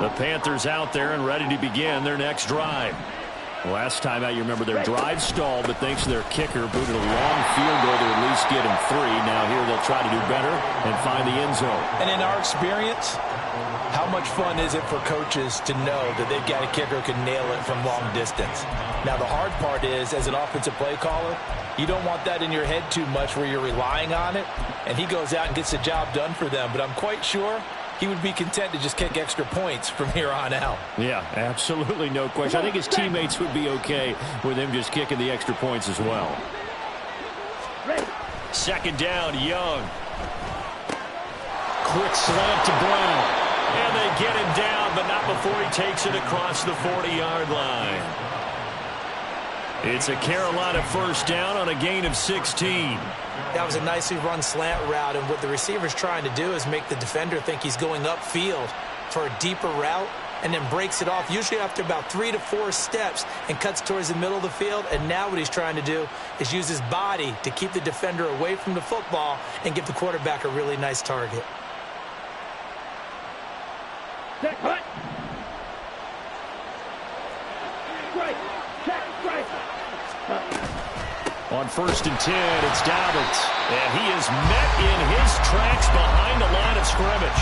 The Panthers out there and ready to begin their next drive. Last time out, you remember their drive stalled, but thanks to their kicker, booted a long field goal to at least get him 3. Now here they'll try to do better and find the end zone. And in our experience, how much fun is it for coaches to know that they've got a kicker who can nail it from long distance? Now, the hard part is, as an offensive play caller, you don't want that in your head too much where you're relying on it, and he goes out and gets the job done for them. But I'm quite sure he would be content to just kick extra points from here on out. Yeah, absolutely no question. I think his teammates would be okay with him just kicking the extra points as well. Second down, Young. Quick slant to Brown. And they get him down, but not before he takes it across the 40-yard line. It's a Carolina first down on a gain of 16. That was a nicely run slant route, and what the receiver's trying to do is make the defender think he's going upfield for a deeper route and then breaks it off, usually after about 3 to 4 steps, and cuts towards the middle of the field. And now what he's trying to do is use his body to keep the defender away from the football and give the quarterback a really nice target. On 1st and 10, it's Dobbins. And he is met in his tracks behind the line of scrimmage.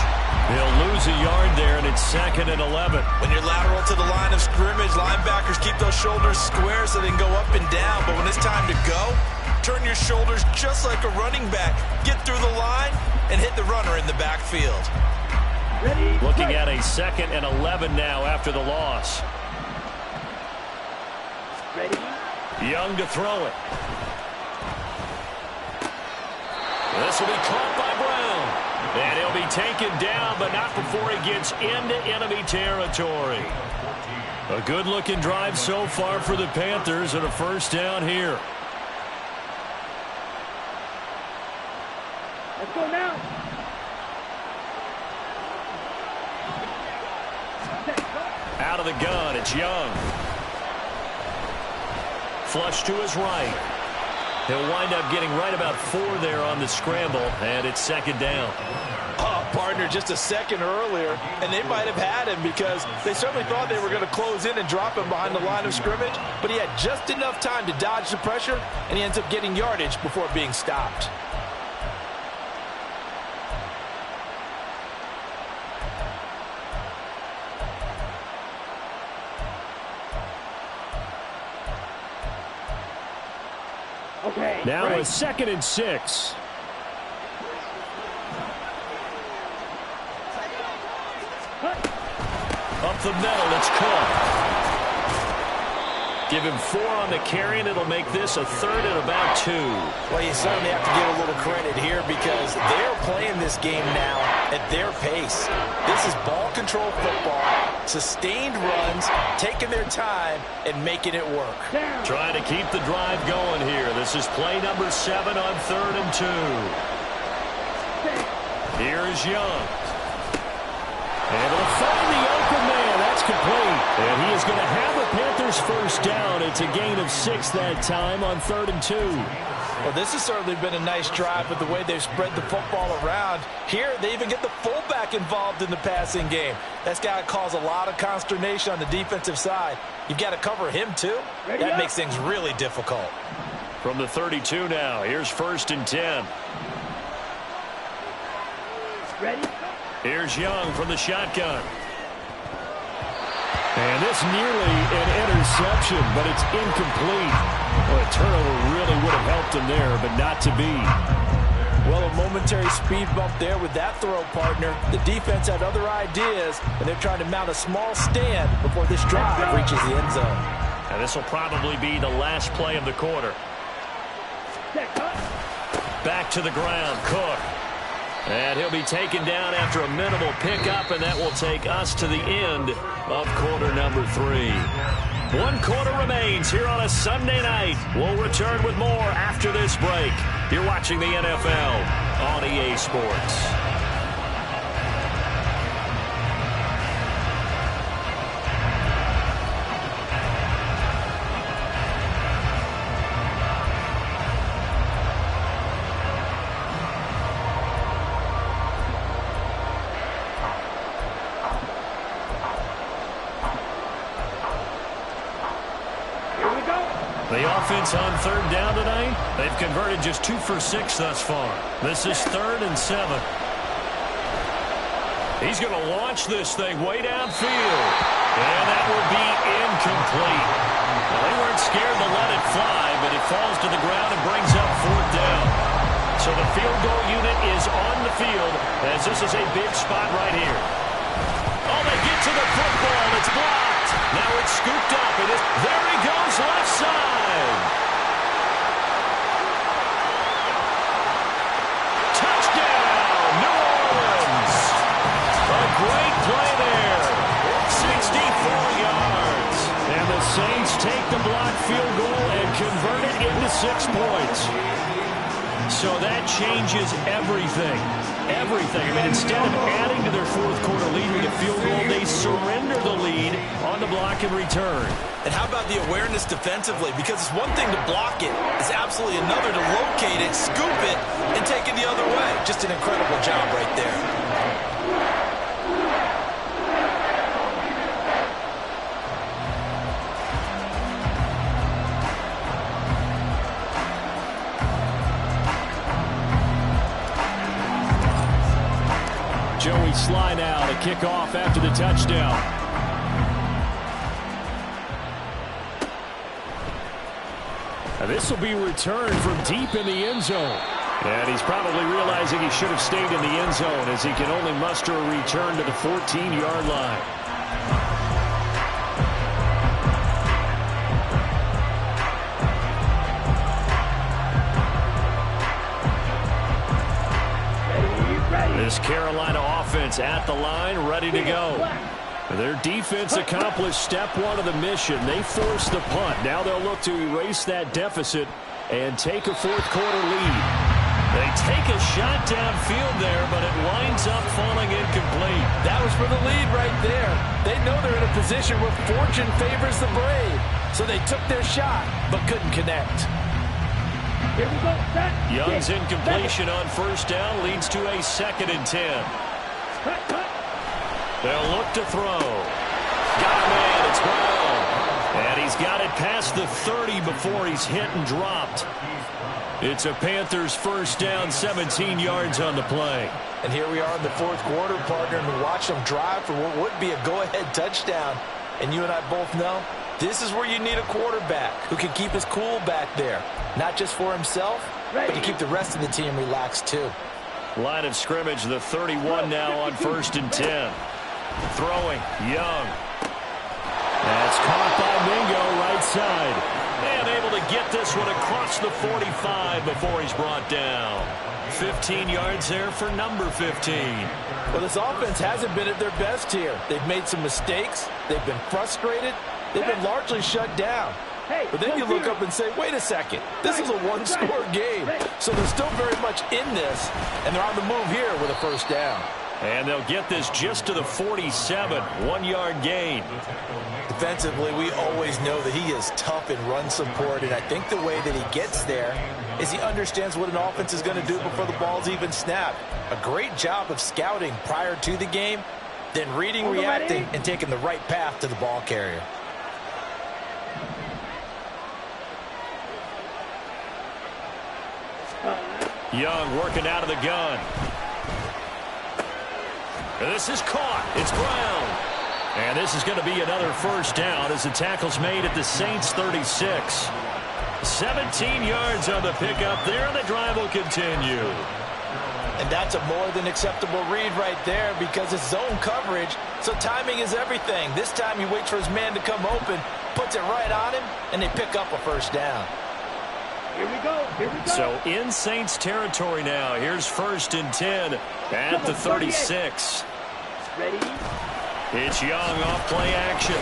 He'll lose a yard there, and it's 2nd and 11. When you're lateral to the line of scrimmage, linebackers keep those shoulders square so they can go up and down. But when it's time to go, turn your shoulders just like a running back. Get through the line and hit the runner in the backfield. Looking at a 2nd and 11 now after the loss. Young to throw it. This will be caught by Brown. And he'll be taken down, but not before he gets into enemy territory. A good-looking drive so far for the Panthers and a first down here. Let's go now. Out of the gun, it's Young. Flush to his right. He'll wind up getting right about 4 there on the scramble, and it's 2nd down. Oh, partner, just a second earlier, and they might have had him because they certainly thought they were going to close in and drop him behind the line of scrimmage, but he had just enough time to dodge the pressure, and he ends up getting yardage before being stopped. Okay. Now a 2nd and 6. Up the middle, it's Cook. Give him 4 on the carry, and it'll make this a third and about 2. Well, you certainly have to give a little credit here because they're playing this game now at their pace. This is ball control football, sustained runs, taking their time, and making it work. Trying to keep the drive going here. This is play number 7 on 3rd and 2. Here is Young. Able to find the open man. That's complete. And he is going to have the Panthers first down. It's a gain of 6 that time on 3rd and 2. Well, this has certainly been a nice drive with the way they've spread the football around. Here, they even get the fullback involved in the passing game. That's got to cause a lot of consternation on the defensive side. You've got to cover him, too. That makes things really difficult. From the 32 now, here's 1st and 10. Ready? Here's Young from the shotgun. And this nearly an interception, but it's incomplete. Well, a turnover really would have helped him there, but not to be. Well, a momentary speed bump there with that throw, partner. The defense had other ideas, and they're trying to mount a small stand before this drive reaches the end zone. And this will probably be the last play of the quarter. Back to the ground, Cook. And he'll be taken down after a minimal pickup, and that will take us to the end of quarter number 3. 1 quarter remains here on a Sunday night. We'll return with more after this break. You're watching the NFL on EA Sports. The offense on 3rd down tonight, they've converted just 2 for 6 thus far. This is 3rd and 7. He's going to launch this thing way downfield. And that will be incomplete. Well, they weren't scared to let it fly, but it falls to the ground and brings up 4th down. So the field goal unit is on the field as this is a big spot right here. Oh, they get to the football. It's blocked. Now it's scooped up. And there he goes, left side. Touchdown, New Orleans. A great play there. 64 yards. And the Saints take the blocked field goal and convert it into 6 points. So that changes everything. Everything. I mean, instead of adding to their 4th quarter lead with a field goal, they surrender the lead on the block and return. And how about the awareness defensively? Because it's one thing to block it. It's absolutely another to locate it, scoop it, and take it the other way. Just an incredible job right there. Joey Sly now to kick off after the touchdown. And this will be returned from deep in the end zone. And he's probably realizing he should have stayed in the end zone as he can only muster a return to the 14-yard line. This Carolina offense at the line, ready to go. Their defense accomplished step 1 of the mission. They forced the punt. Now they'll look to erase that deficit and take a 4th quarter lead. They take a shot downfield there, but it winds up falling incomplete. That was for the lead right there. They know they're in a position where fortune favors the brave. So they took their shot, but couldn't connect. Here we go. Young's incompletion on 1st down leads to a 2nd and 10. They'll look to throw. Got a man. It's Brown. And he's got it past the 30 before he's hit and dropped. It's a Panthers 1st down, 17 yards on the play. And here we are in the 4th quarter, partner, and we watch them drive for what would be a go-ahead touchdown. And you and I both know this is where you need a quarterback who can keep his cool back there. Not just for himself, but to keep the rest of the team relaxed too. Line of scrimmage, the 31 now on 1st and 10. Throwing, Young. That's caught by Mingo right outside. And able to get this one across the 45 before he's brought down. 15 yards there for number 15. Well, this offense hasn't been at their best here. They've made some mistakes. They've been frustrated. They've been largely shut down. But then you look up and say, wait a second, this is a one-score game. So they're still very much in this, and they're on the move here with a first down. And they'll get this just to the 47, 1-yard gain. Defensively, we always know that he is tough in run support, and I think the way that he gets there is he understands what an offense is going to do before the ball's even snapped. A great job of scouting prior to the game, then reading, reacting, and taking the right path to the ball carrier. Young working out of the gun. This is caught. It's Brown. And this is going to be another first down as the tackle's made at the Saints' 36. 17 yards on the pickup there, and the drive will continue. And that's a more than acceptable read right there because it's zone coverage, so timing is everything. This time he waits for his man to come open, puts it right on him, and they pick up a first down. Here we go. Here we go. So in Saints territory now. Here's 1st and 10 at the 36. Ready? It's Young off play action.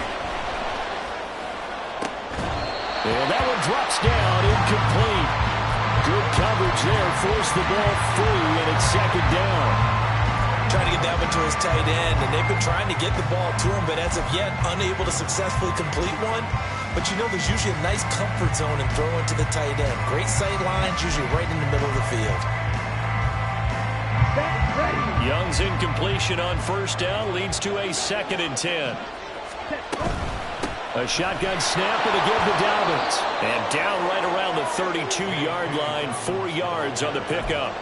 And that one drops down, incomplete. Good coverage there, forced the ball free, and it's 2nd down. Trying to get that one to his tight end, and they've been trying to get the ball to him, but as of yet, unable to successfully complete one. But you know there's usually a nice comfort zone in throwing to the tight end. Great sight lines, usually right in the middle of the field. Young's incompletion on 1st down leads to a 2nd and 10. A shotgun snap and a give to Dobbins. And down right around the 32-yard line, 4 yards on the pickup.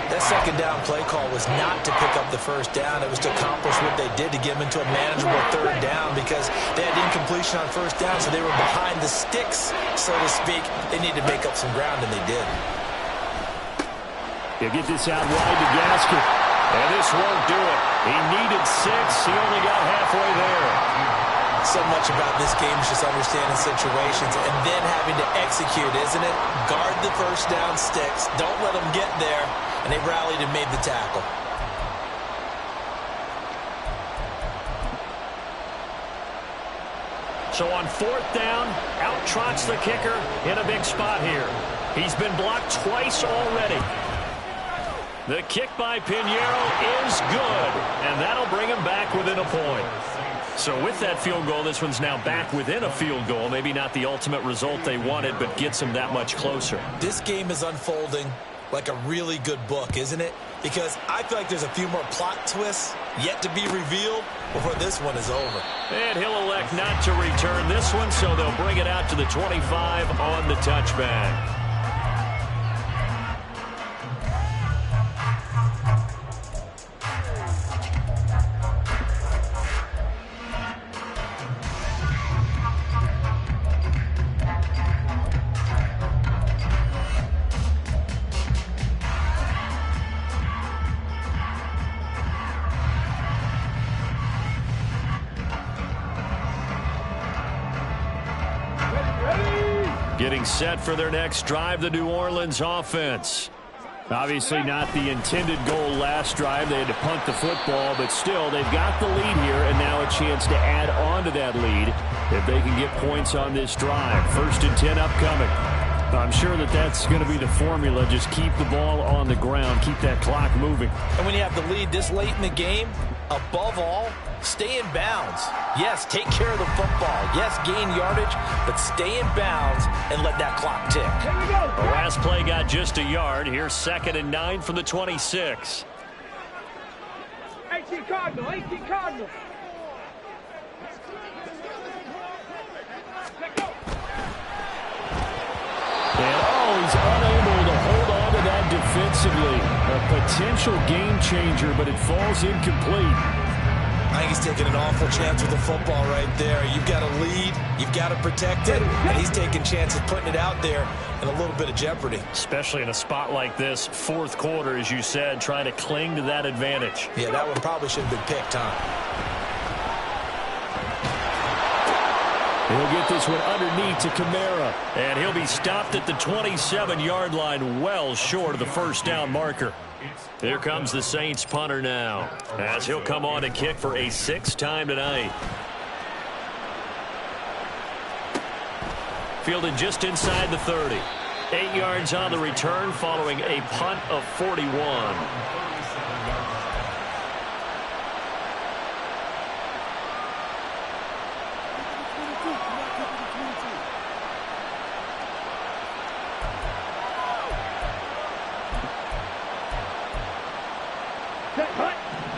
That 2nd down play call was not to pick up the first down. It was to accomplish what they did to get them into a manageable 3rd down because they had incompletion on 1st down, so they were behind the sticks, so to speak. They needed to make up some ground, and they did. He'll get this out wide to Gaskin. And this won't do it. He needed 6. He only got halfway there. So much about this game is just understanding situations and then having to execute, isn't it? Guard the first down sticks. Don't let them get there. And they rallied and made the tackle. So on 4th down, out trots the kicker in a big spot here. He's been blocked twice already. The kick by Pinheiro is good, and that'll bring him back within a point. So with that field goal, this one's now back within a field goal. Maybe not the ultimate result they wanted, but gets them that much closer. This game is unfolding like a really good book, isn't it? Because I feel like there's a few more plot twists yet to be revealed before this one is over. And he'll elect not to return this one, so they'll bring it out to the 25 on the touchback. Getting set for their next drive, the New Orleans offense. Obviously not the intended goal last drive. They had to punt the football, but still, they've got the lead here, and now a chance to add on to that lead if they can get points on this drive. 1st and 10 upcoming. I'm sure that that's going to be the formula. Just keep the ball on the ground, keep that clock moving. And when you have the lead this late in the game, above all, stay in bounds. Yes, take care of the football. Yes, gain yardage, but stay in bounds and let that clock tick. The last play got just a yard. Here's 2nd and 9 from the 26. 18 Cardinal, 18 Cardinal. And he's unable to hold on to that defensively. A potential game changer, but it falls incomplete. I think he's taking an awful chance with the football right there. You've got to lead, you've got to protect it, and he's taking chances putting it out there in a little bit of jeopardy. Especially in a spot like this, 4th quarter, as you said, trying to cling to that advantage. Yeah, that one probably should have been picked, huh? He'll get this one underneath to Kamara. And he'll be stopped at the 27-yard line, well short of the first down marker. Here comes the Saints punter now, as he'll come on to kick for a 6th time tonight. Fielded just inside the 30. 8 yards on the return following a punt of 41.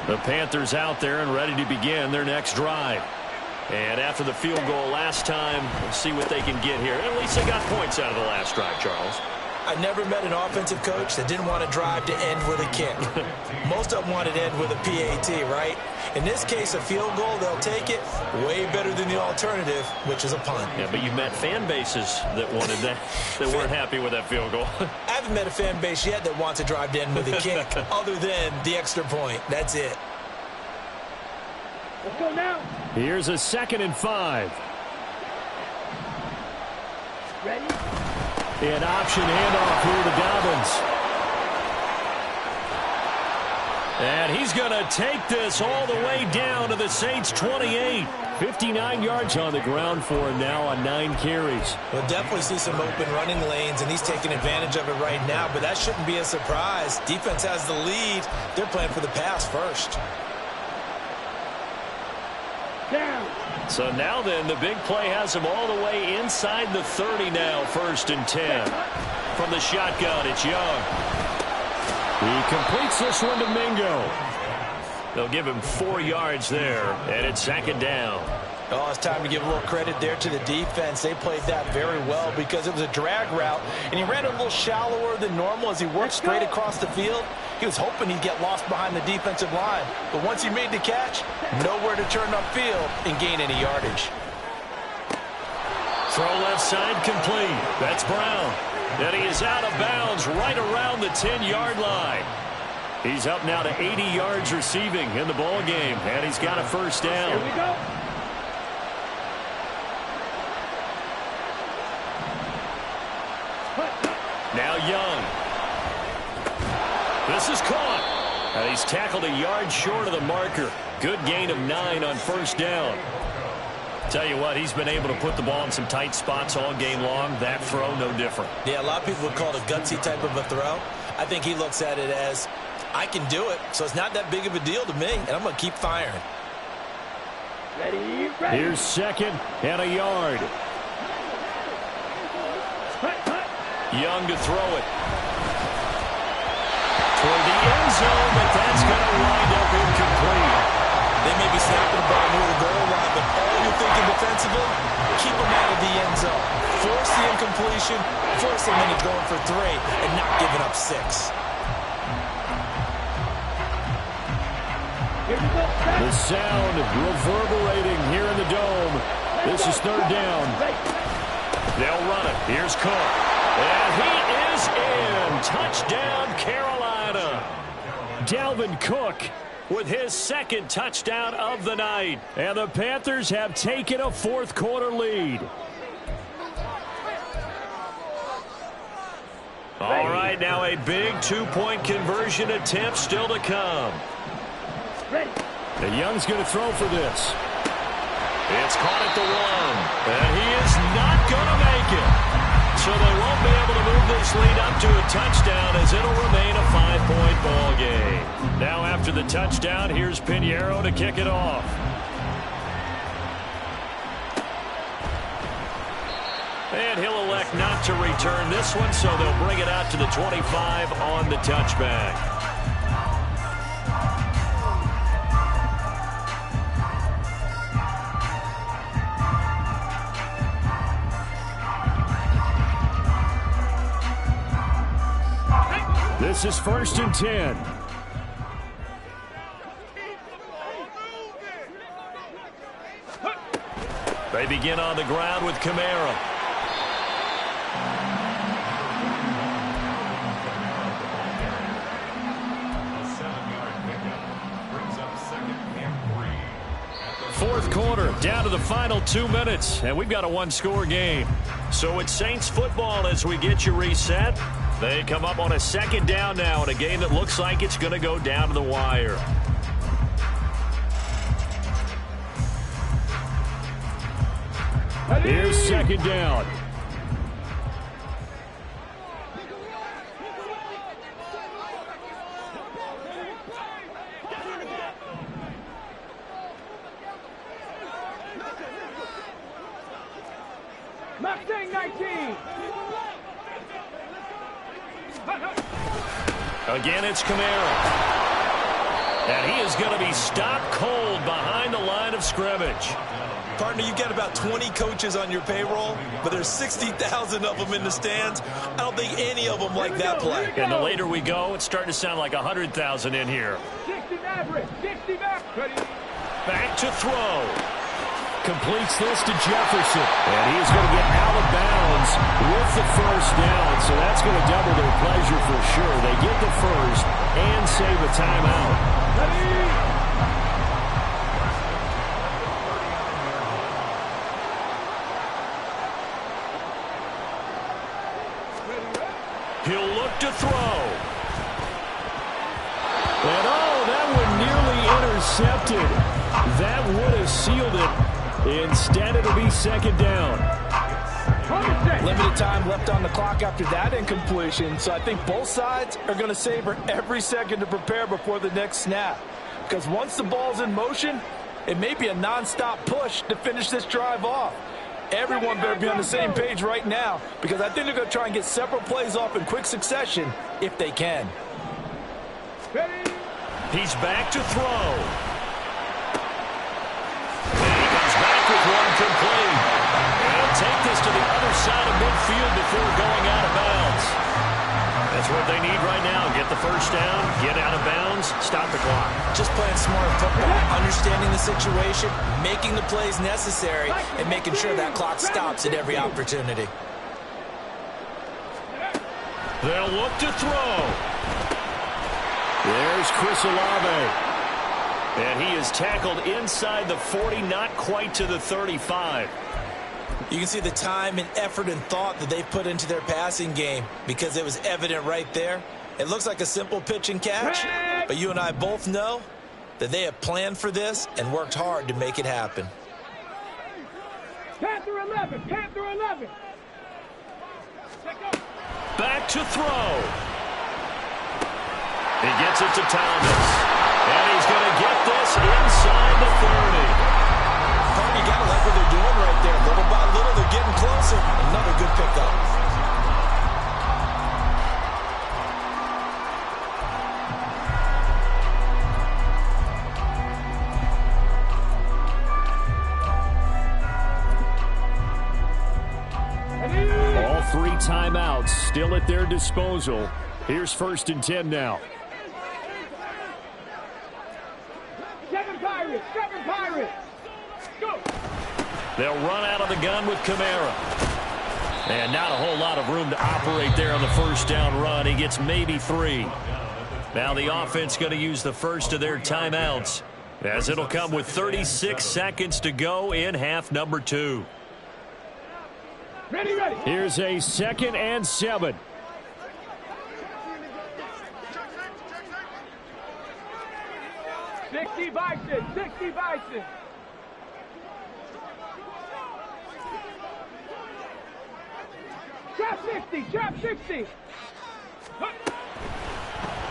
The Panthers out there and ready to begin their next drive. And after the field goal last time, we'll see what they can get here. At least they got points out of the last drive, Charles. I never met an offensive coach that didn't want to drive to end with a kick. Most of them wanted to end with a PAT, right? In this case, a field goal, they'll take it. Way better than the alternative, which is a punt. Yeah, but you've met fan bases that wanted that, that weren't happy with that field goal. I haven't met a fan base yet that wants to drive to end with a kick, other than the extra point. That's it. Let's go now. Here's a 2nd and 5. Ready? An option handoff here to Dobbins. And he's going to take this all the way down to the Saints' 28. 59 yards on the ground for him now on 9 carries. We'll definitely see some open running lanes, and he's taking advantage of it right now, but that shouldn't be a surprise. Defense has the lead. They're playing for the pass first. Down. So now then, the big play has him all the way inside the 30 now, 1st and 10. From the shotgun, it's Young. He completes this one to Mingo. They'll give him 4 yards there, and it's 2nd down. Oh, it's time to give a little credit there to the defense. They played that very well because it was a drag route, and he ran a little shallower than normal as he worked straight across the field. He was hoping he'd get lost behind the defensive line, but once he made the catch, nowhere to turn upfield and gain any yardage. Throw left side complete. That's Brown. And he is out of bounds right around the 10-yard line. He's up now to 80 yards receiving in the ball game, and he's got a 1st down. Here we go. Now Young. This is caught. And he's tackled a yard short of the marker. Good gain of 9 on 1st down. Tell you what, he's been able to put the ball in some tight spots all game long. That throw, no different. Yeah, a lot of people would call it a gutsy type of a throw. I think he looks at it as, I can do it, so it's not that big of a deal to me, and I'm going to keep firing. Ready, ready. Here's 2nd and a yard. Young to throw it. Toward the end zone, but that's going to wind up incomplete. They may be snapping the ball near the goal line, but all you're thinking defensively, keep them out of the end zone. Force the incompletion, force them into going for 3, and not giving up 6. The sound reverberating here in the dome. This is 3rd down. They'll run it. Here's Cook. And he is in. Touchdown, Carolina. Dalvin Cook with his 2nd touchdown of the night. And the Panthers have taken a 4th quarter lead. All right, now a big 2-point conversion attempt still to come. The Young's going to throw for this. It's caught at the 1, and he is not going to make it. So they won't be able to move this lead up to a touchdown as it'll remain a 5-point ball game. Now after the touchdown, here's Pinheiro to kick it off. And he'll elect not to return this one, so they'll bring it out to the 25 on the touchback. This is 1st and 10. They begin on the ground with Kamara. A 7-yard pickup brings up 2nd and 3. 4th quarter, Down to the final 2 minutes, and we've got a one-score game. So it's Saints football as we get you reset. They come up on a second down now in a game that looks like it's going to go down to the wire. Here's second down. Mustang 19. Again, it's Kamara. And he is going to be stopped cold behind the line of scrimmage. Partner, you got about 20 coaches on your payroll, but there's 60,000 of them in the stands. I don't think any of them like that play. And the later we go, it's starting to sound like 100,000 in here. 60 Maverick. 60 Maverick. Back to throw. Completes this to Jefferson. And he's going to get out of bounds with the first down. So that's going to double their pleasure for sure. They get the first and save a timeout. He'll look to throw. And oh, that one nearly intercepted. That would have sealed it. Instead, it'll be second down. Limited time left on the clock after that incompletion, so I think both sides are going to savor every second to prepare before the next snap. Because once the ball's in motion, it may be a non-stop push to finish this drive off. Everyone better be on the same page right now, because I think they're going to try and get several plays off in quick succession if they can. He's back to throw. And he comes back with one complete. And take this to the other side of midfield before going out of bounds. That's what they need right now. Get the first down, get out of bounds, stop the clock. Just playing smart football, understanding the situation, making the plays necessary, and making sure that clock stops at every opportunity. They'll look to throw. There's Chris Olave. And he is tackled inside the 40, not quite to the 35. You can see the time and effort and thought that they've put into their passing game because it was evident right there. It looks like a simple pitch and catch, but you and I both know that they have planned for this and worked hard to make it happen. Panther 11. Panther 11. Back to throw. He gets it to Thomas. And he's going to get this inside the 30. You got to like what they're doing right there. Little by little, they're getting closer. Another good pickup. All three timeouts still at their disposal. Here's 1st and 10 now. 7 Pirates. 7 Pirates. Go. They'll run out of the gun with Kamara. And not a whole lot of room to operate there on the first down run. He gets maybe 3. Now the offense going to use the first of their timeouts, as it'll come with 36 seconds to go in half number 2. Ready, ready. Here's a 2nd and 7. Sixty Bison. 60 Bison. Trap 60. Trap 60.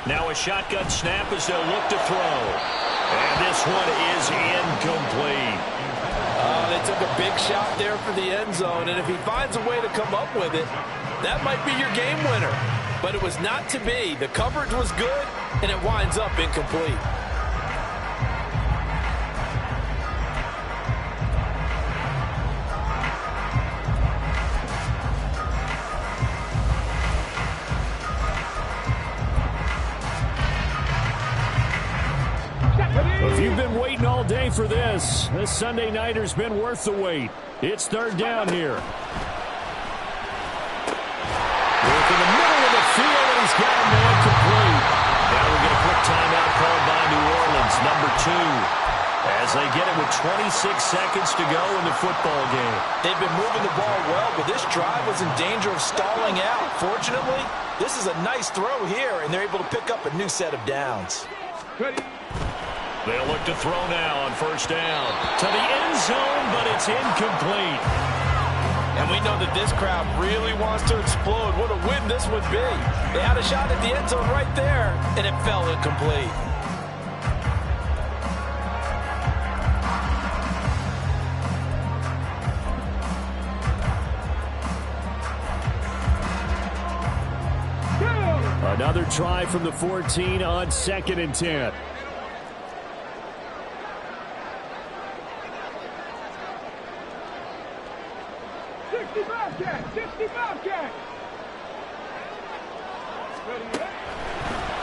Now a shotgun snap as they'll look to throw. And this one is incomplete. They took a big shot there for the end zone, and if he finds a way to come up with it, that might be your game winner. But it was not to be. The coverage was good, and it winds up incomplete. If you've been waiting all day for this Sunday nighter's been worth the wait. It's 3rd down here. Look in the middle of the field, and he's got a man complete. Now we get a quick timeout called by New Orleans, number 2. as they get it with 26 seconds to go in the football game. They've been moving the ball well, but this drive was in danger of stalling out. Fortunately, this is a nice throw here, and they're able to pick up a new set of downs. They'll look to throw now on first down. To the end zone, but it's incomplete. And we know that this crowd really wants to explode. What a win this would be. They had a shot at the end zone right there, and it fell incomplete. Another try from the 14 on 2nd and 10.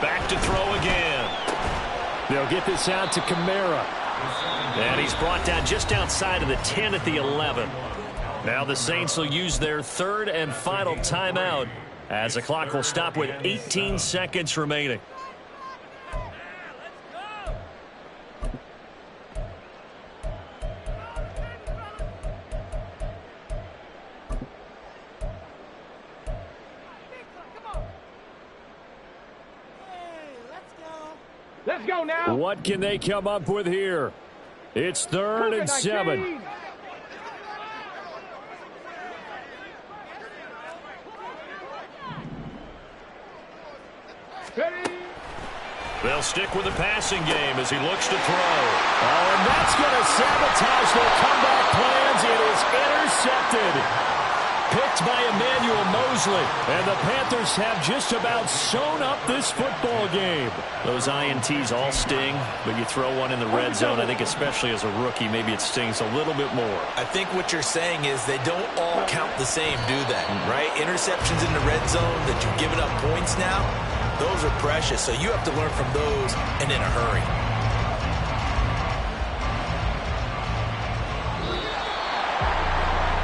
Back to throw again. They'll get this out to Kamara. And he's brought down just outside of the 10 at the 11. Now the Saints will use their third and final timeout as the clock will stop with 18 seconds remaining. Let's go now. What can they come up with here? It's 3rd and 7. They'll stick with the passing game as he looks to throw. Oh, and that's going to sabotage their comeback plans. It is intercepted. Picked by Emmanuel Mosley. And the Panthers have just about sewn up this football game. Those INTs all sting, but you throw one in the red zone, I think especially as a rookie, maybe it stings a little bit more. I think what you're saying is they don't all count the same, do they? Right? Interceptions in the red zone that you've given up points now, those are precious. So you have to learn from those and in a hurry.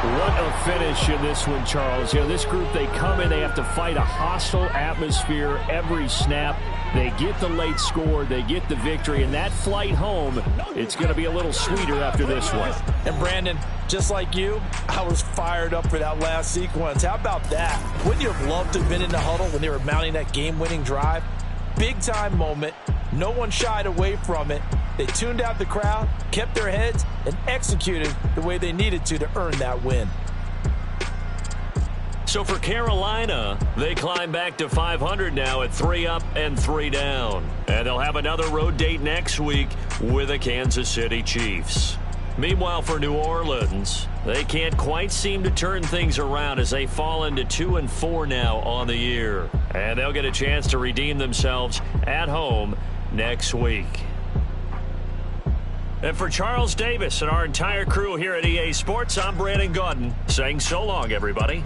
What a finish in this one, Charles. You know, this group, they come in, they have to fight a hostile atmosphere every snap. They get the late score, they get the victory, and that flight home, it's going to be a little sweeter after this one. And Brandon, just like you, I was fired up for that last sequence. How about that? Wouldn't you have loved to have been in the huddle when they were mounting that game-winning drive? Big-time moment. No one shied away from it. They tuned out the crowd, kept their heads, and executed the way they needed to earn that win. So for Carolina, they climb back to 500 now at 3 up and 3 down. And they'll have another road date next week with the Kansas City Chiefs. Meanwhile, for New Orleans, they can't quite seem to turn things around as they fall into 2-4 now on the year. And they'll get a chance to redeem themselves at home next week. And for Charles Davis and our entire crew here at EA Sports, I'm Brandon Gaudin saying so long, everybody.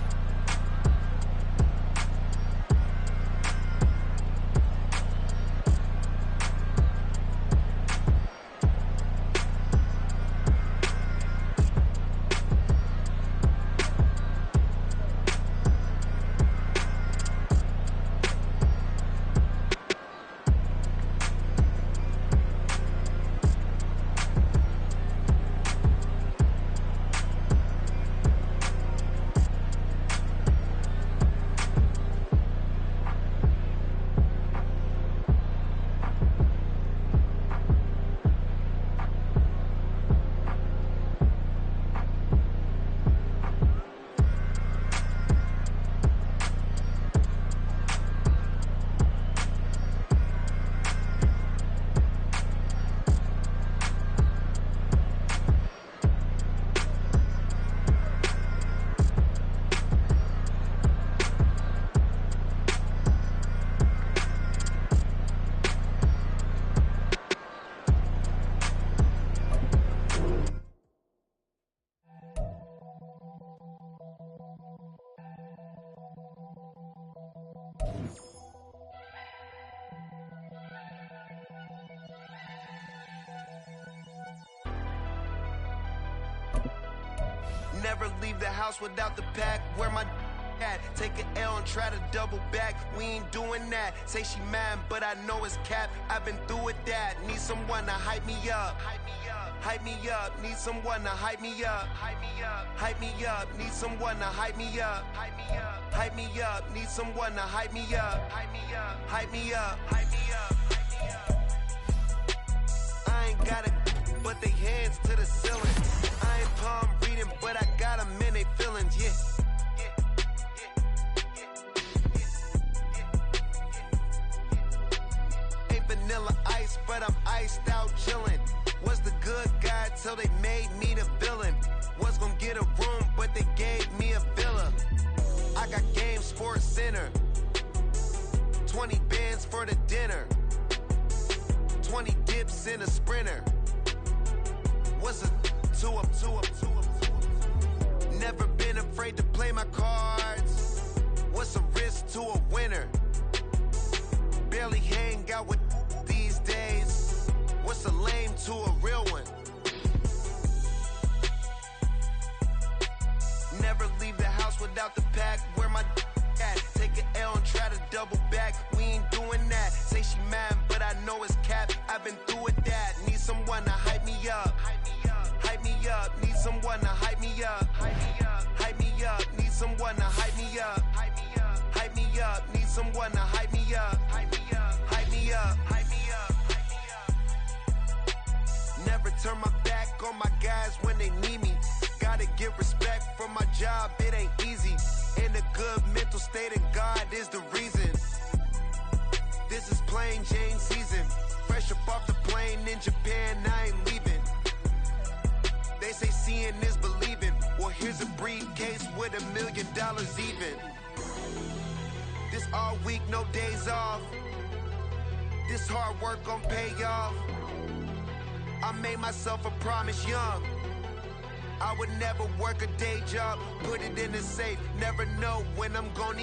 Never leave the house without the pack. Where my Take an L and try to double back. We ain't doing that. Say she mad, but I know it's cap. I've been through with that. Need someone to hype me up. Hype me up. Need someone to hype me up. Hype me up. Need someone to hype me up. Hype me up. Need someone to hype me up. Hype me up. I ain't got it, but they hands to the ceiling. I ain't palm reading, but I got them in they feelings. Yeah. Vanilla ice, but I'm iced out chillin'. Was the good guy till they made me the villain. Was gonna get a room, but they gave me a villa. I got game Sports Center. 20 bands for the dinner. 20 dips in a Sprinter. What's a two up? Never been afraid to play my cards. What's a risk to a winner? Barely hang out with these days. What's a lame to a real one? Never leave the house without the pack. Where my at? Take an L and try to double back. We ain't doing that. Say she mad, but I know it's cap. I've been through with that. Need someone to hype me up. Hype me up. Need someone to hype me up. Hype me up. Need someone to hype me up. Hype me up. Need someone to hype me up. Hype me up. Never turn my back on my guys when they need me. Gotta get respect for my job, it ain't easy. In a good mental state and God is the reason. This is plain Jane season. Fresh up off the plane in Japan, I ain't leaving. They say seeing is believing. Well, here's a briefcase with $1 million even. This all week, no days off. This hard work gon' pay off. I made myself a promise young. I would never work a day job, put it in the safe. Never know when I'm gonna